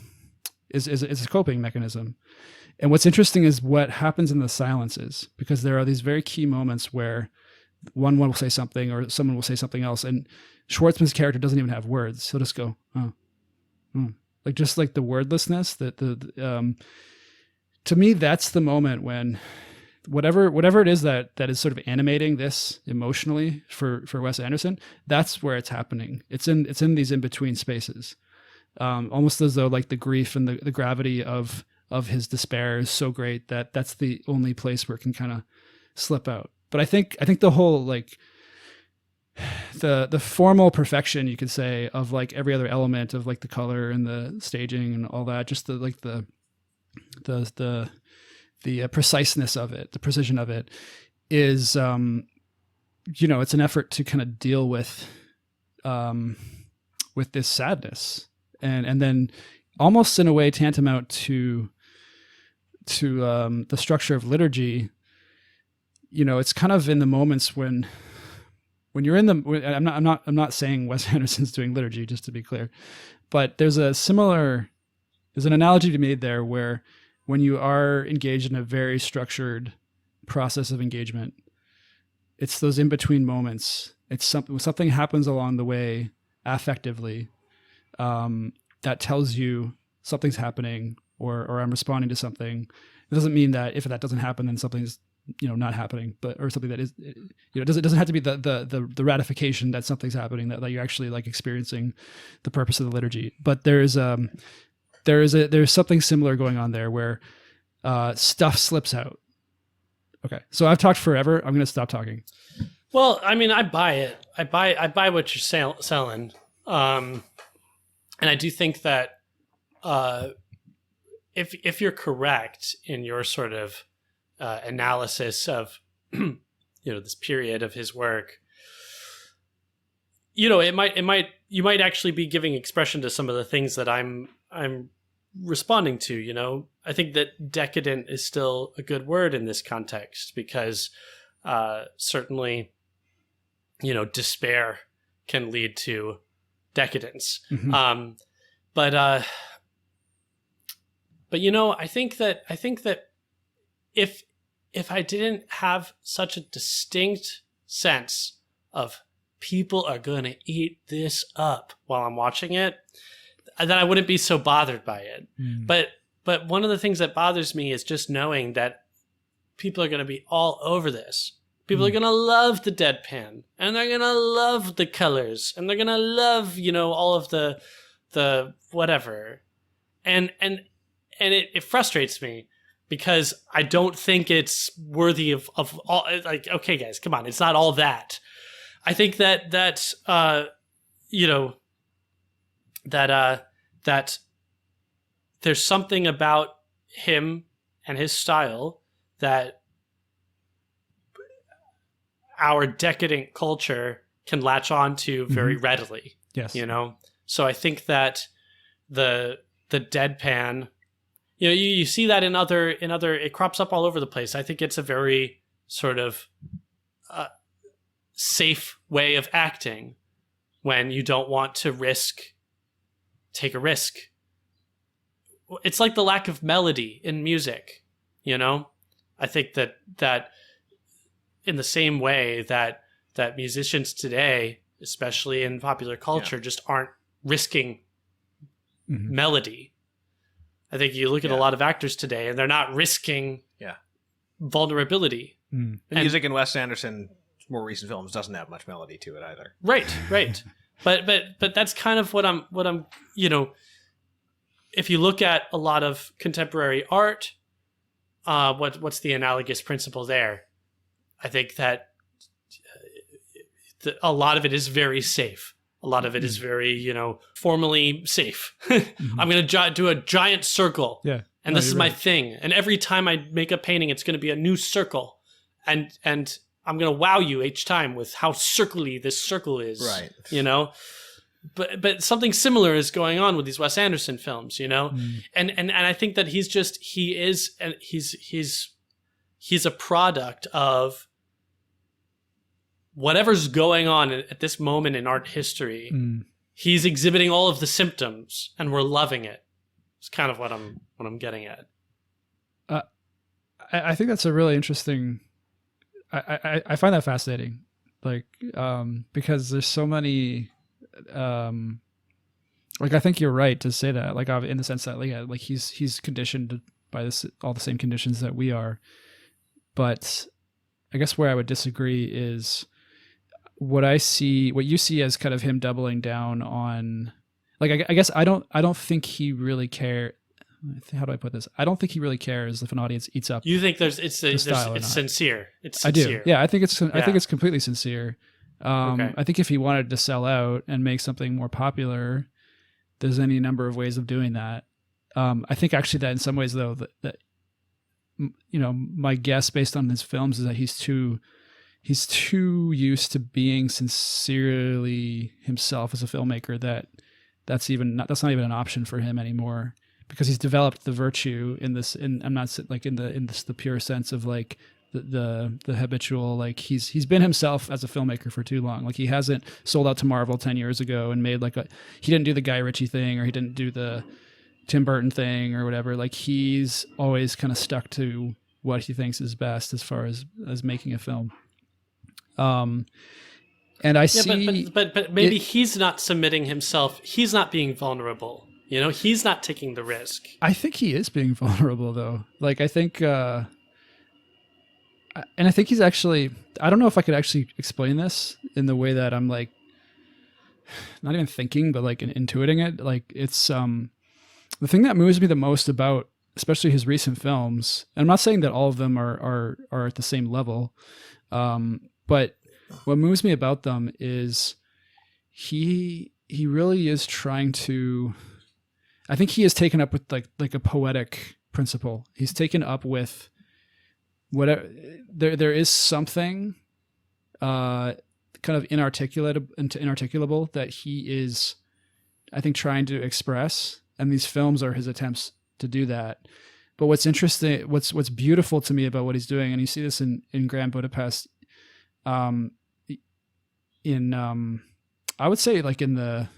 coping mechanism. And what's interesting is what happens in the silences, because there are these very key moments where one will say something or someone will say something else, and Schwartzman's character doesn't even have words. He'll just go, oh. Like just like the wordlessness to me, that's the moment when whatever it is that is sort of animating this emotionally for Wes Anderson, that's where it's happening. It's in these in-between spaces. Almost as though like the grief and the gravity of his despair is so great that that's the only place where it can kind of slip out. But I think the whole like the formal perfection, you could say, of like every other element of like the color and the staging and all that, just the preciseness of it, the precision of it is, it's an effort to kind of deal with this sadness and then almost in a way tantamount to the structure of liturgy. It's kind of in the moments when you're in the, I'm not saying Wes Anderson's doing liturgy, just to be clear, but there's an analogy to be made there where when you are engaged in a very structured process of engagement, it's those in-between moments. It's something happens along the way affectively, that tells you something's happening or I'm responding to something. It doesn't mean that if that doesn't happen, then something's not happening, or something that is, it doesn't have to be the ratification that something's happening, that you're actually like experiencing the purpose of the liturgy. But there's something similar going on there where stuff slips out. Okay, so I've talked forever. I'm going to stop talking. Well, I mean, I buy it. I buy what you're selling, and I do think that if you're correct in your sort of analysis of this period of his work, you might actually be giving expression to some of the things that I'm responding to. I think that decadent is still a good word in this context, because certainly despair can lead to decadence. Mm-hmm. But I think that if I didn't have such a distinct sense of people are going to eat this up while I'm watching it, then I wouldn't be so bothered by it. Mm. But one of the things that bothers me is just knowing that people are going to be all over this. People are going to love the deadpan, and they're going to love the colors, and they're going to love, all of the whatever. And it frustrates me, because I don't think it's worthy of all. Like, okay, guys, come on, it's not all that. I think that there's something about him and his style that our decadent culture can latch on to very readily. Yes. So I think that the deadpan, you see that in other, it crops up all over the place. I think it's a very sort of safe way of acting when you don't want to take a risk. It's like the lack of melody in music, I think that in the same way that musicians today, especially in popular culture, just aren't risking melody. I think you look at a lot of actors today, and they're not risking vulnerability. The music in Wes Anderson's more recent films doesn't have much melody to it either. Right. But that's kind of what I'm if you look at a lot of contemporary art, what's the analogous principle there? I think that a lot of it is very safe. A lot of it is very, formally safe. I'm going to do a giant circle. Yeah. And this is my thing. And every time I make a painting, it's going to be a new circle. And I'm going to wow you each time with how circly this circle is. Right. But something similar is going on with these Wes Anderson films, and I think that he's a product of whatever's going on at this moment in art history, he's exhibiting all of the symptoms, and we're loving it. It's kind of what I'm getting at. I think that's a really interesting. I find that fascinating, like because there's so many. Like I think you're right to say that, like in the sense that like he's conditioned by all the same conditions that we are, but I guess where I would disagree is what you see as kind of him doubling down on, like I guess I don't think he really cares. How do I put this? I don't think he really cares if an audience eats up. You think it's sincere? It's sincere. I do. Yeah, I think it's completely sincere. Okay. I think if he wanted to sell out and make something more popular, there's any number of ways of doing that. I think actually that in some ways though that my guess based on his films is that he's too used to being sincerely himself as a filmmaker that's not even an option for him anymore, because he's developed the virtue in this. I'm not like in the pure sense of like the habitual, like he's been himself as a filmmaker for too long. Like he hasn't sold out to Marvel 10 years ago and made he didn't do the Guy Ritchie thing, or he didn't do the Tim Burton thing or whatever. Like he's always kind of stuck to what he thinks is best as far as making a film. And I see, but maybe he's not submitting himself. He's not being vulnerable. He's not taking the risk. I think he is being vulnerable though. Like I think, and I think he's actually, I don't know if I could actually explain this in the way that I'm like, not even thinking, but like intuiting it. Like it's, the thing that moves me the most about, especially his recent films, and I'm not saying that all of them are at the same level. But what moves me about them is he really is trying to, I think he is taken up with like a poetic principle. He's taken up with whatever, there is something kind of inarticulable that he is, I think, trying to express, and these films are his attempts to do that. But what's interesting, what's beautiful to me about what he's doing, and you see this in Grand Budapest, I would say like in the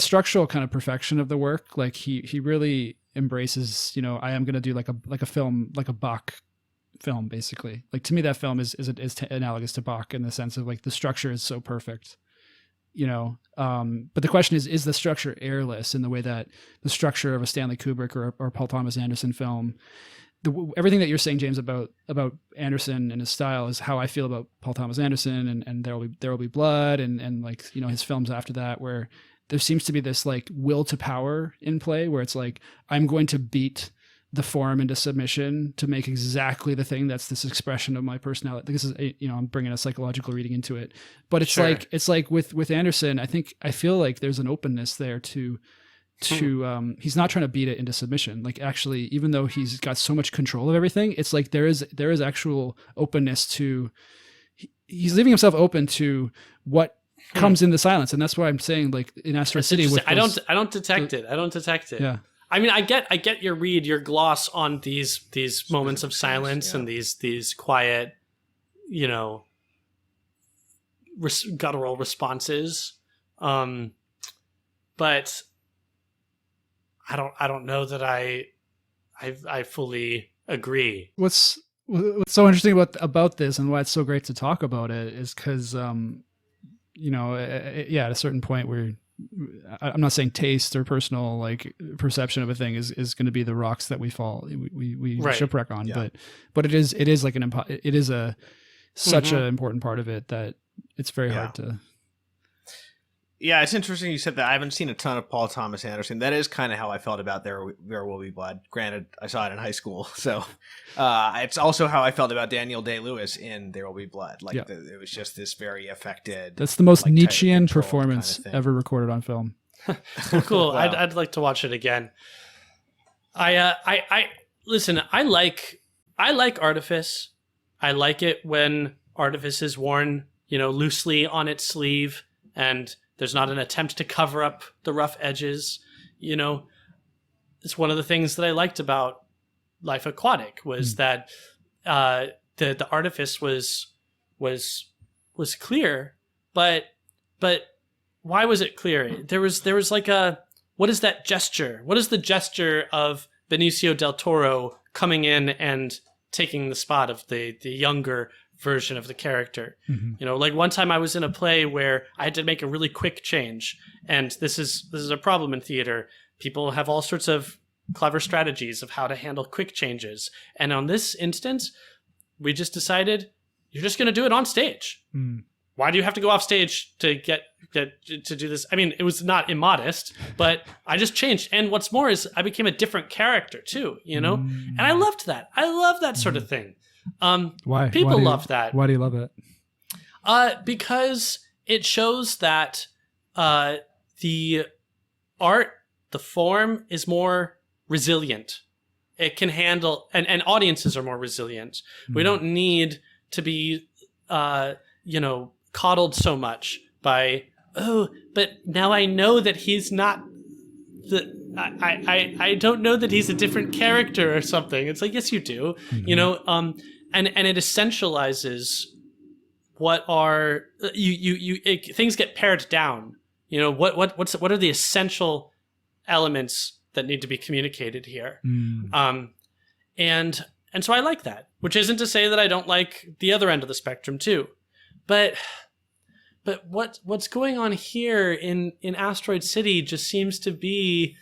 structural kind of perfection of the work, like he really embraces, I am going to do like a film, like a Bach film, basically. Like to me, that film is analogous to Bach in the sense of like the structure is so perfect, but the question is the structure airless in the way that the structure of a Stanley Kubrick or Paul Thomas Anderson film, everything that you're saying, James, about Anderson and his style is how I feel about Paul Thomas Anderson and There Will Be Blood and like, his films after that, where there seems to be this like will to power in play, where it's like, I'm going to beat the form into submission to make exactly the thing that's this expression of my personality. This is, I'm bringing a psychological reading into it, but it's sure. it's like with Anderson, I feel like there's an openness there to he's not trying to beat it into submission. Like actually, even though he's got so much control of everything, it's like there is actual openness to, he's leaving himself open to what comes in the silence. And that's why I'm saying, like in Asteroid City, I don't detect it. I don't detect it. Yeah. I mean, I get your gloss on these moments of silence and these quiet, guttural responses. But I don't know that I fully agree. What's so interesting about this and why it's so great to talk about it is because, at a certain point where I'm not saying taste or personal like perception of a thing is going to be the rocks that we we right. shipwreck on, but it is like it is such an important part of it that it's very hard to. Yeah, it's interesting you said that. I haven't seen a ton of Paul Thomas Anderson. That is kind of how I felt about There Will Be Blood. Granted, I saw it in high school. So it's also how I felt about Daniel Day-Lewis in There Will Be Blood. Like it was just this very affected. That's the most Nietzschean performance kind of ever recorded on film. Cool. Wow. I'd like to watch it again. I listen, I like artifice. I like it when artifice is worn, loosely on its sleeve and there's not an attempt to cover up the rough edges. It's one of the things that I liked about Life Aquatic was that the artifice was was clear, but why was it clear? There was like what is that gesture? What is the gesture of Benicio del Toro coming in and taking the spot of the younger version of the character? Like one time I was in a play where I had to make a really quick change, and this is a problem in theater. People have all sorts of clever strategies of how to handle quick changes, and on this instance, we just decided you're just going to do it on stage. Why do you have to go off stage to get to do this? I mean, it was not immodest, but I just changed. And what's more is I became a different character too, And I loved that. I love that sort of thing. Why? People love that. Why do you love it? Because it shows that the art, the form is more resilient. It can handle, and audiences are more resilient. We don't need to be, coddled so much by, but now I know that he's not I don't know that he's a different character or something. It's like, yes, you do, and it essentializes what are things get pared down. What are the essential elements that need to be communicated here? And so I like that, which isn't to say that I don't like the other end of the spectrum too. But what's going on here in Asteroid City just seems to be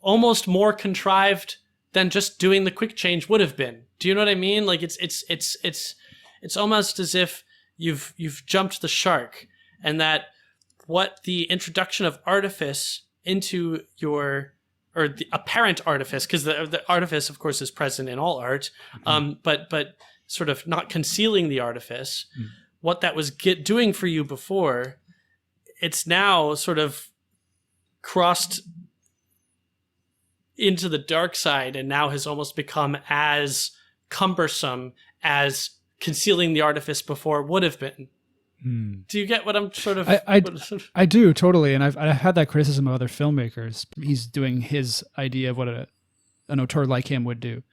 almost more contrived than just doing the quick change would have been. Do you know what I mean? Like it's almost as if you've jumped the shark, and that what the introduction of artifice into or the apparent artifice, because the artifice, of course, is present in all art, but sort of not concealing the artifice, what that was doing for you before, it's now sort of crossed into the dark side and now has almost become as cumbersome as concealing the artifice before would have been. Do you get what I'm sort of... I do, totally. And I've had that criticism of other filmmakers. He's doing his idea of what an auteur like him would do,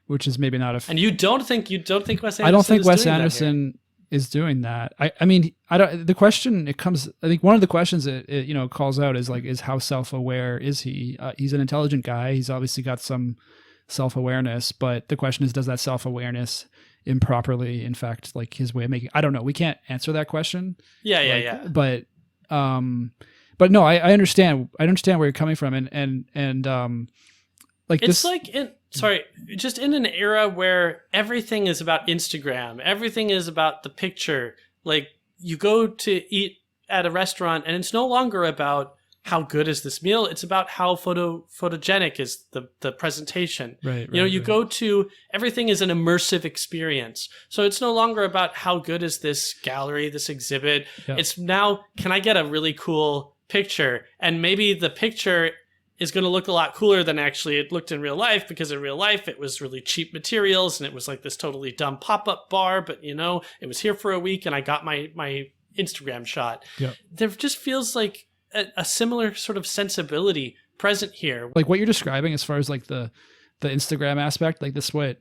which is maybe not And you don't think Wes Anderson I don't think Wes Anderson is doing that. I mean, I don't. The question it comes. I think one of the questions it calls out is how self-aware is he? He's an intelligent guy. He's obviously got some self-awareness, but the question is, does that self-awareness improperly infect like his way of making? I don't know. We can't answer that question. Yeah. But no, I understand. I understand where you're coming from, and like it's this. Like just in an era where everything is about Instagram, everything is about the picture. Like you go to eat at a restaurant, and it's no longer about how good is this meal. It's about how photogenic is the presentation. Right. You go to, everything is an immersive experience. So it's no longer about how good is this gallery, this exhibit. Yep. It's now, can I get a really cool picture? And maybe the picture is going to look a lot cooler than actually it looked in real life, because in real life it was really cheap materials and it was like this totally dumb pop-up bar, but it was here for a week and I got my Instagram shot. Yep. There just feels like a similar sort of sensibility present here. Like what you're describing as far as like the Instagram aspect, like this what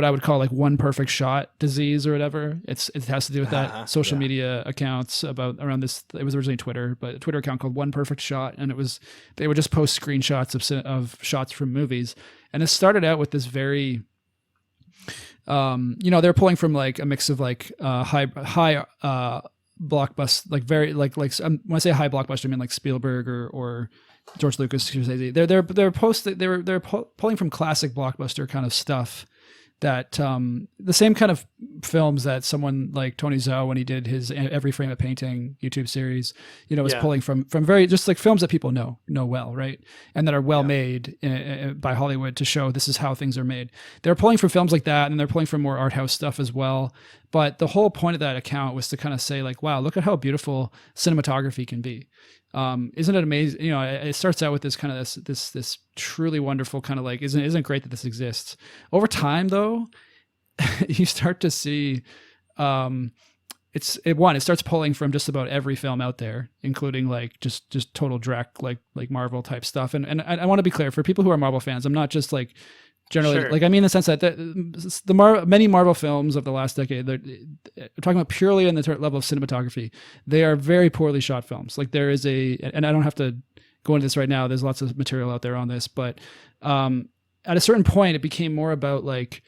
I would call like one perfect shot disease or whatever. It has to do with that social media accounts around this. It was originally Twitter, but a Twitter account called One Perfect Shot, and they would just post screenshots of shots from movies. And it started out with this very, they're pulling from like a mix of like high blockbuster, like very like when I say high blockbuster, I mean like Spielberg or George Lucas. They're pulling from classic blockbuster kind of stuff. That the same kind of films that someone like Tony Zhou, when he did his Every Frame a Painting YouTube series, was pulling from very just like films that people know well, right, and that are well made by Hollywood to show this is how things are made. They're pulling from films like that, and they're pulling from more art house stuff as well. But the whole point of that account was to kind of say like, wow, look at how beautiful cinematography can be. Isn't it amazing? It starts out with this kind of this truly wonderful kind of like, isn't it great that this exists? Over time, though, you start to see, it starts pulling from just about every film out there, including like just total dreck, like Marvel type stuff. And I want to be clear for people who are Marvel fans, I'm not just like Generally, Sure. like I mean, in the sense that many Marvel films of the last decade, they're talking about purely in the level of cinematography. They are very poorly shot films. Like there is and I don't have to go into this right now. There's lots of material out there on this, but at a certain point, it became more about like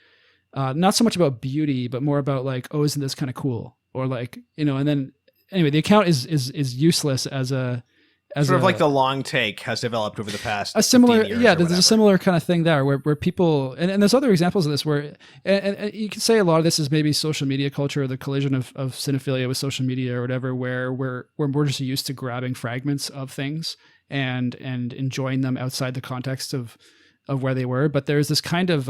not so much about beauty, but more about like, oh, isn't this kind of cool? Or like, you know, and then anyway, the account is useless as sort of like the long take has developed over the past a similar 15 years yeah or there's a whatever. similar kind of thing there where people and there's other examples of this where and you can say a lot of this is maybe social media culture, the collision of cinephilia with social media or whatever, where we're just used to grabbing fragments of things and enjoying them outside the context of where they were. But there's this kind of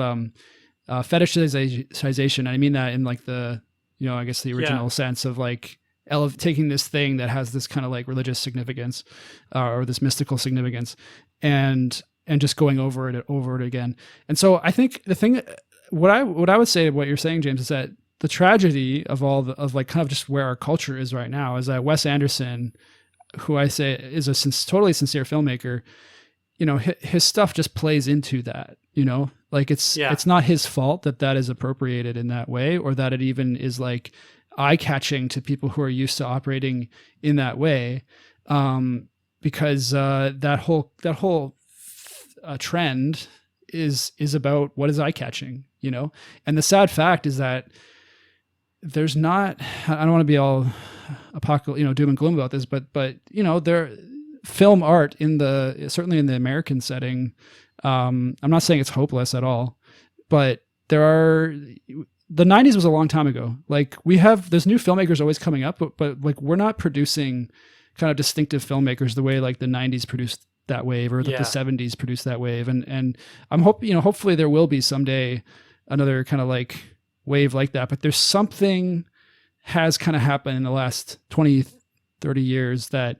fetishization. I mean that in like the, you know, I guess the original sense of like taking this thing that has this kind of like religious significance or this mystical significance and just going over it again. And so I think the thing, what I would say to what you're saying, James, is that the tragedy of of like kind of just where our culture is right now is that Wes Anderson, who I say is a totally sincere filmmaker, you know, his stuff just plays into that, you know, like it's not his fault that is appropriated in that way, or that it even is like eye-catching to people who are used to operating in that way, because that whole trend is about what is eye-catching, you know. And the sad fact is that there's not, I don't want to be all apocalyptic, you know, doom and gloom about this, but you know, film art certainly in the American setting, I'm not saying it's hopeless at all, but the 90s was a long time ago. Like there's new filmmakers always coming up, but like we're not producing kind of distinctive filmmakers the way like the 90s produced that wave, or like the 70s produced that wave. And I'm hopefully there will be someday another kind of like wave like that, but there's something has kind of happened in the last 20, 30 years that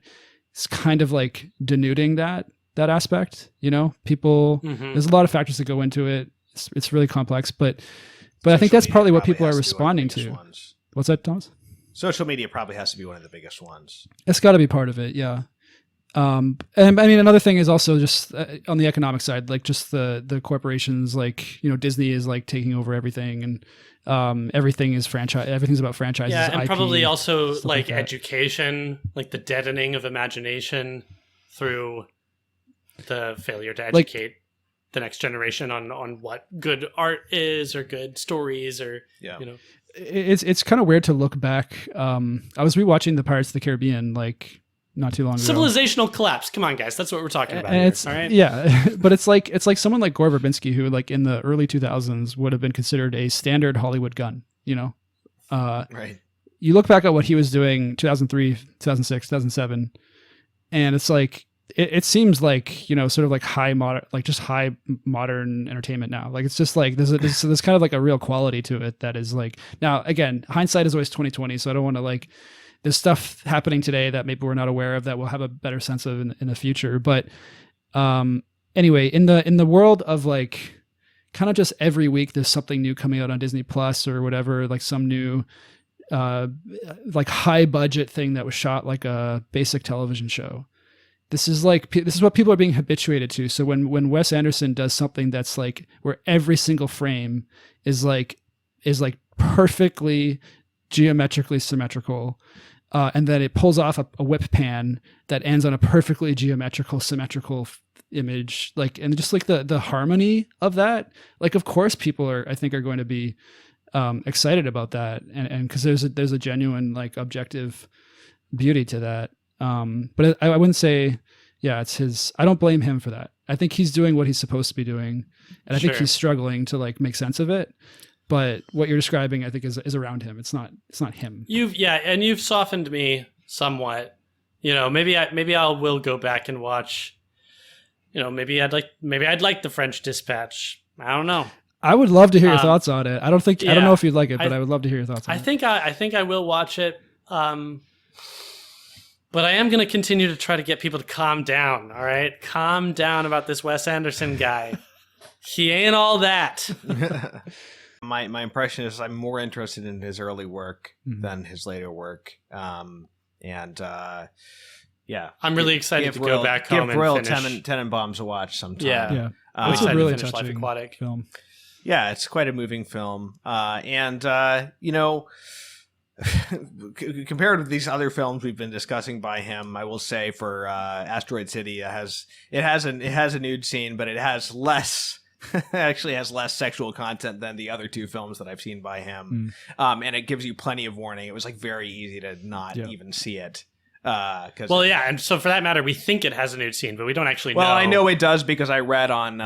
is kind of like denuding that aspect, you know. People, there's a lot of factors that go into it. It's really complex, but I think that's partly what people are responding to. What's that, Thomas? Social media probably has to be one of the biggest ones. It's got to be part of it, yeah. And I mean, another thing is also just on the economic side, like just the corporations, like, you know, Disney is like taking over everything, and everything is franchise. Everything's about franchises. Yeah, and IP, probably also like that. Education, like the deadening of imagination through the failure to educate the next generation on what good art is, or good stories, or you know. It's kind of weird to look back. I was rewatching the Pirates of the Caribbean like not too long ago. Civilizational collapse. Come on, guys, that's what we're talking about. And all right? Yeah, but it's like someone like Gore Verbinski, who like in the early 2000s would have been considered a standard Hollywood gun. You know, right. You look back at what he was doing 2003, 2006, 2007, and it's like it seems like, you know, sort of like high modern entertainment now. Like it's just like there's kind of like a real quality to it that is like, now again, hindsight is always 20/20, so I don't want to like, there's stuff happening today that maybe we're not aware of that we'll have a better sense of in the future. But anyway, in the world of like kind of just every week there's something new coming out on Disney Plus or whatever, like some new like high budget thing that was shot like a basic television show. This is what people are being habituated to. So when Wes Anderson does something that's like where every single frame is like perfectly geometrically symmetrical, and then it pulls off a whip pan that ends on a perfectly symmetrical image, like, and just like the harmony of that, like, of course people are going to be excited about that, and because there's a genuine like objective beauty to that. But I wouldn't say, it's his. I don't blame him for that. I think he's doing what he's supposed to be doing, and I think he's struggling to like make sense of it. But what you're describing, I think, is around him. It's not him. And you've softened me somewhat. You know, maybe I will go back and watch. You know, maybe I'd like the French Dispatch. I don't know. I would love to hear your thoughts on it. I don't know if you'd like it, but I would love to hear your thoughts on it. I think I will watch it. But I am going to continue to try to get people to calm down, all right? Calm down about this Wes Anderson guy. He ain't all that. My impression is I'm more interested in his early work than his later work. And Yeah. I'm really excited to go back home and Royal finish. Tenenbaums a watch sometime. Yeah. I'm It's a excited really to finish Life touching Aquatic. film. Yeah, it's quite a moving film. Compared with these other films we've been discussing by him, I will say for Asteroid City, it has a nude scene, but it has less. Actually has less sexual content than the other two films that I've seen by him, and it gives you plenty of warning. It was like very easy to not even see it. And so for that matter, we think it has a nude scene, but we don't actually know. Well, I know it does because I read on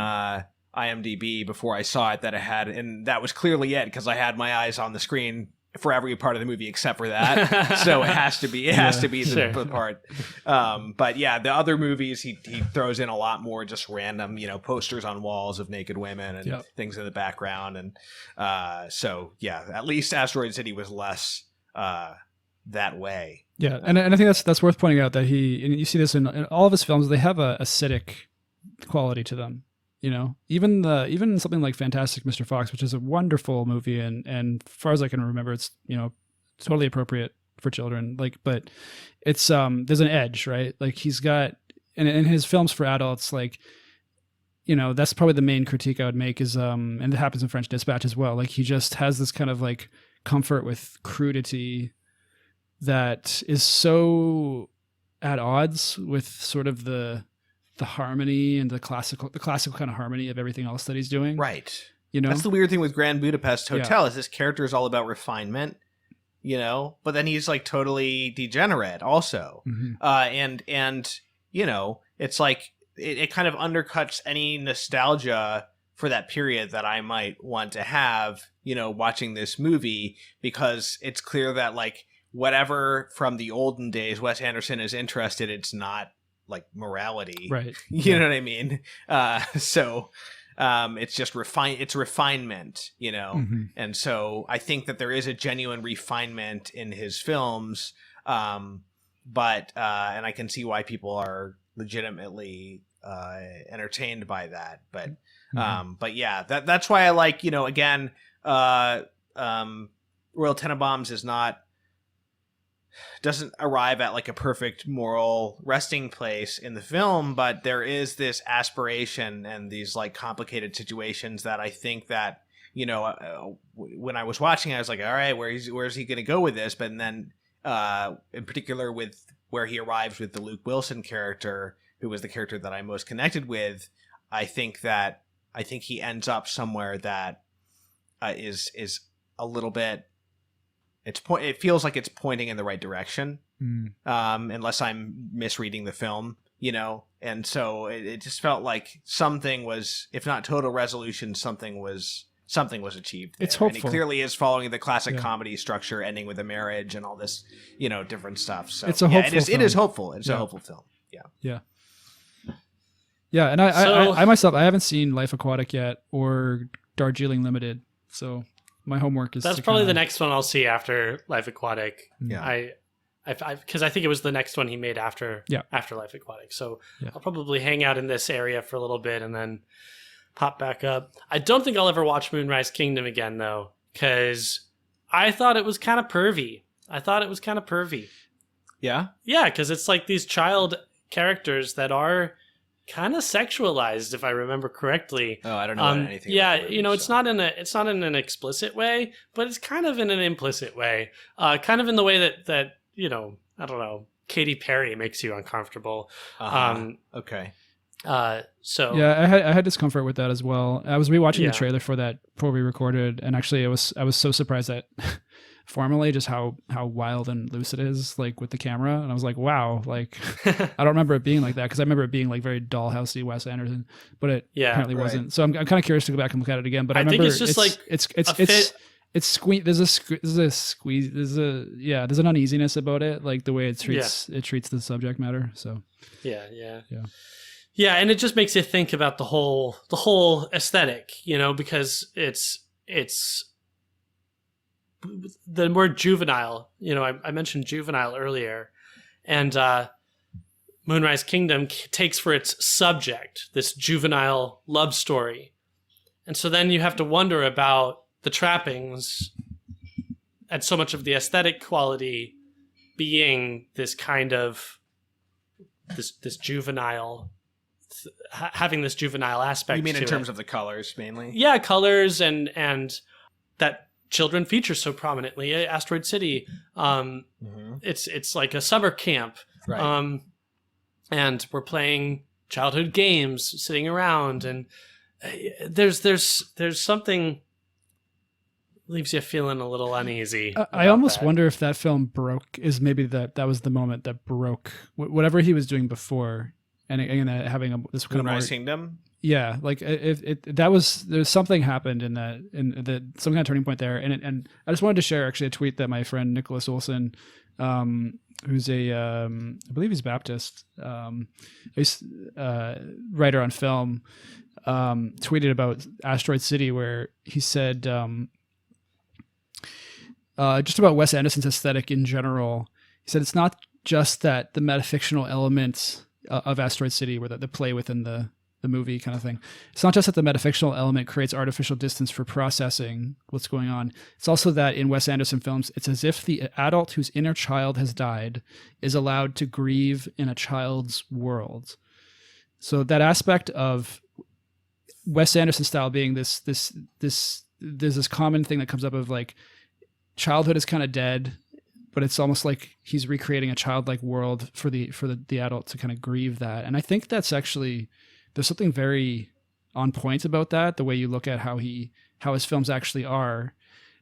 IMDb before I saw it that it had, and that was clearly it because I had my eyes on the screen for every part of the movie except for that. So it has to be the part. But yeah, the other movies he throws in a lot more just random, posters on walls of naked women and things in the background. And so yeah, at least Asteroid City was less that way. Yeah, and I think that's worth pointing out that and you see this in all of his films, they have a acidic quality to them. Even something like Fantastic Mr. Fox, which is a wonderful movie, and as far as I can remember, it's totally appropriate for children. But it's there's an edge, right? Like he's got in his films for adults, that's probably the main critique I would make is and it happens in French Dispatch as well. Like he just has this kind of like comfort with crudity that is so at odds with sort of the harmony and the classical kind of harmony of everything else that he's doing. Right. That's the weird thing with Grand Budapest Hotel is this character is all about refinement, but then he's like totally degenerate also. And it's like, it kind of undercuts any nostalgia for that period that I might want to have, watching this movie, because it's clear that like whatever from the olden days Wes Anderson is interested, it's not like morality, right? You know what I mean? So it's just refinement, And so I think that there is a genuine refinement in his films, but and I can see why people are legitimately entertained by that. But yeah, that's why I like, again, Royal Tenenbaums doesn't arrive at like a perfect moral resting place in the film, but there is this aspiration and these like complicated situations that I think that, when I was watching, I was like, all right, where's he going to go with this? But then, in particular with where he arrives with the Luke Wilson character, who was the character that I most connected with, I think he ends up somewhere that is a little bit. It feels like it's pointing in the right direction, unless I'm misreading the film, And so it just felt like something was, if not total resolution, something was achieved there. It's hopeful. And he clearly is following the classic comedy structure, ending with a marriage and all this, different stuff. So it's a hopeful film. It is hopeful. It's a hopeful film. Yeah. And I myself, I haven't seen Life Aquatic yet or Darjeeling Limited, so my homework is. That's probably the next one I'll see after Life Aquatic. Yeah, because I think it was the next one he made after Life Aquatic. So I'll probably hang out in this area for a little bit and then pop back up. I don't think I'll ever watch Moonrise Kingdom again though, because I thought it was kind of pervy. Yeah, because it's like these child characters that are kind of sexualized, if I remember correctly. Oh, I don't know anything. Yeah, about it, it's not in an explicit way, but it's kind of in an implicit way. Kind of in the way that I don't know, Katy Perry makes you uncomfortable. Okay. So yeah, I had discomfort with that as well. I was rewatching the trailer for that before we recorded, and actually I was so surprised at formally just how wild and loose it is, like with the camera, and I was like, wow, like I don't remember it being like that, because I remember it being like very dollhousey Wes Anderson, but it apparently wasn't. So I'm kind of curious to go back and look at it again. But I remember think it's just it's squeeze. There's an uneasiness about it, like the way it treats the subject matter. So yeah, and it just makes you think about the whole aesthetic, because it's the word juvenile. I mentioned juvenile earlier, and Moonrise Kingdom takes for its subject this juvenile love story, and so then you have to wonder about the trappings and so much of the aesthetic quality being this kind of this juvenile, having this juvenile aspect. You mean to in terms it. of the colors mainly? Yeah, colors and that children feature so prominently. Asteroid City, it's like a summer camp, Right. and we're playing childhood games, sitting around, and there's something leaves you feeling a little uneasy. I almost wonder if that film broke, is maybe that was the moment that broke whatever he was doing before, and having this kind Moonrise of more, Kingdom. yeah, like there's something happened in some kind of turning point there, and I just wanted to share actually a tweet that my friend Nicholas Olson, who's I believe he's Baptist, he's writer on film, tweeted about Asteroid City, where he said just about Wes Anderson's aesthetic in general. He said it's not just that the metafictional elements of Asteroid City, where the play within the movie kind of thing. It's not just that the metafictional element creates artificial distance for processing what's going on. It's also that in Wes Anderson films, it's as if the adult whose inner child has died is allowed to grieve in a child's world. So that aspect of Wes Anderson style being this there's this common thing that comes up of like childhood is kind of dead, but it's almost like he's recreating a childlike world for the adult to kind of grieve that. And I think that's actually, there's something very on point about that, the way you look at how his films actually are,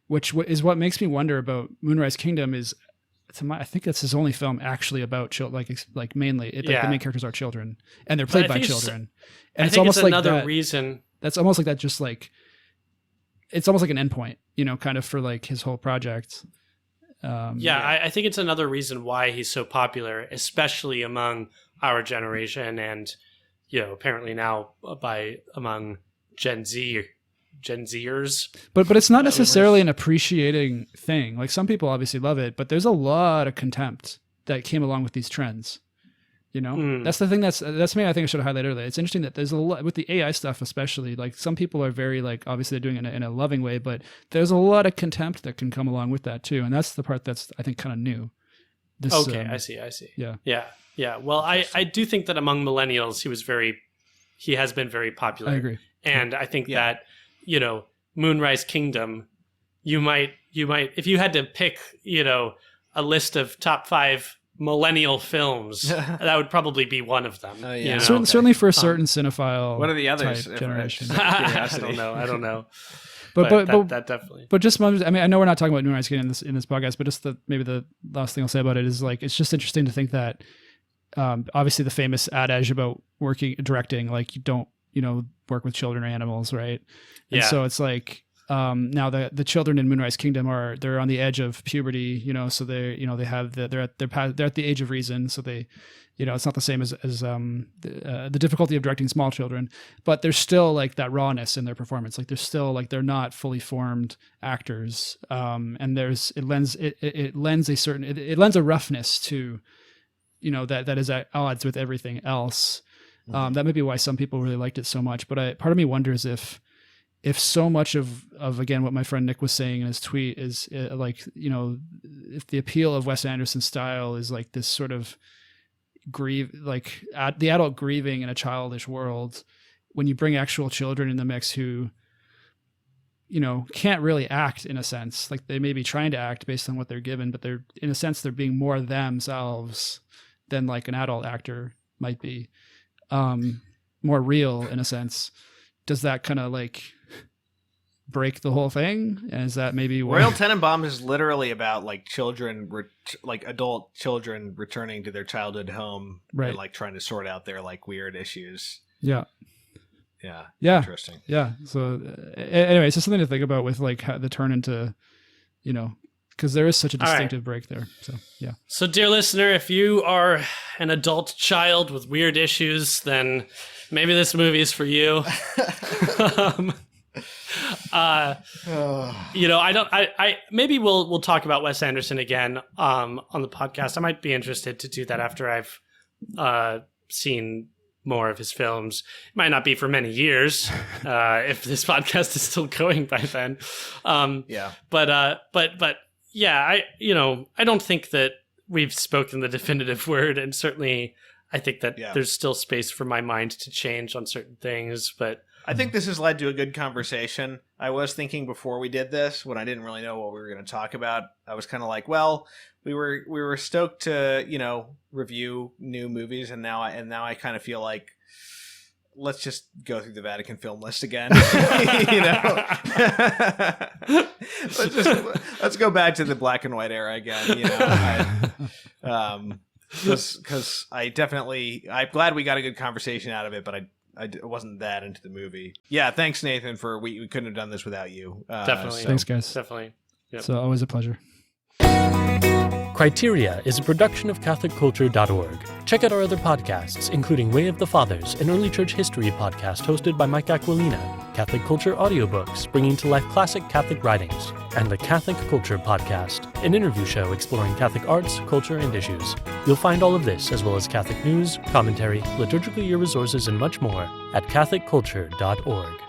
which is what makes me wonder about Moonrise Kingdom. Is I think that's his only film actually about children, like mainly the main characters are children and they're played by children. And it's almost like another reason. That's almost like that, just like, it's almost like an endpoint, kind of for like his whole project. I think it's another reason why he's so popular, especially among our generation, and apparently now among Gen Zers. But it's not necessarily an appreciating thing. Like, some people obviously love it, but there's a lot of contempt that came along with these trends. That's the thing that's maybe I think I should have highlighted earlier. It's interesting that there's a lot with the AI stuff, especially. Like, some people are very, like, obviously they're doing it in a loving way, but there's a lot of contempt that can come along with that too, and that's the part that's, I think, kind of new. I see. Yeah. Well, I do think that among millennials, he has been very popular. I agree, and I think that Moonrise Kingdom, you might if you had to pick a list of top 5 millennial films, that would probably be one of them. Certainly for a certain cinephile. What are the others? Generation. I don't know. But that definitely. But just, I mean, I know we're not talking about Moonrise Kingdom in this podcast, but just maybe the last thing I'll say about it is, like, it's just interesting to think that obviously the famous adage about directing, like, you don't work with children or animals, right? And so it's like, now the children in Moonrise Kingdom they're on the edge of puberty, so they're at the age of reason, so they, it's not the same as the difficulty of directing small children, but there's still like that rawness in their performance. Like, they're still, like, they're not fully formed actors, and it lends a roughness to, that is at odds with everything else. That may be why some people really liked it so much, but part of me wonders if so much of again what my friend Nick was saying in his tweet is like, if the appeal of Wes Anderson's style is like this sort of the adult grieving in a childish world, when you bring actual children in the mix who can't really act, in a sense, like they may be trying to act based on what they're given, but they're, in a sense, they're being more themselves than like an adult actor might be, more real in a sense. Does that kind of like break the whole thing? And is that maybe why Royal Tenenbaum is literally about like adult children returning to their childhood home, right, and like trying to sort out their like weird issues. Yeah. Interesting. Yeah. So anyway, it's just something to think about with like how the turn into, because there is such a distinctive break there. So yeah. So, dear listener, if you are an adult child with weird issues, then maybe this movie is for you. Maybe we'll talk about Wes Anderson again on the podcast. I might be interested to do that after I've seen more of his films. It might not be for many years if this podcast is still going by then. But yeah, I don't think that we've spoken the definitive word, and certainly I think that there's still space for my mind to change on certain things, but I think this has led to a good conversation. I was thinking before we did this, when I didn't really know what we were going to talk about, I was kind of like, well, we were stoked to, review new movies, and now I kind of feel like let's just go through the Vatican film list again. let's go back to the black and white era again. Because I'm glad we got a good conversation out of it, but I wasn't that into the movie. Yeah, thanks, Nathan, we couldn't have done this without you. Definitely. Thanks, guys. Definitely. Yep. So always a pleasure. Criteria is a production of CatholicCulture.org. Check out our other podcasts, including Way of the Fathers, an early church history podcast hosted by Mike Aquilina, Catholic Culture audiobooks, bringing to life classic Catholic writings, and the Catholic Culture Podcast, an interview show exploring Catholic arts, culture, and issues. You'll find all of this, as well as Catholic news, commentary, liturgical year resources, and much more at CatholicCulture.org.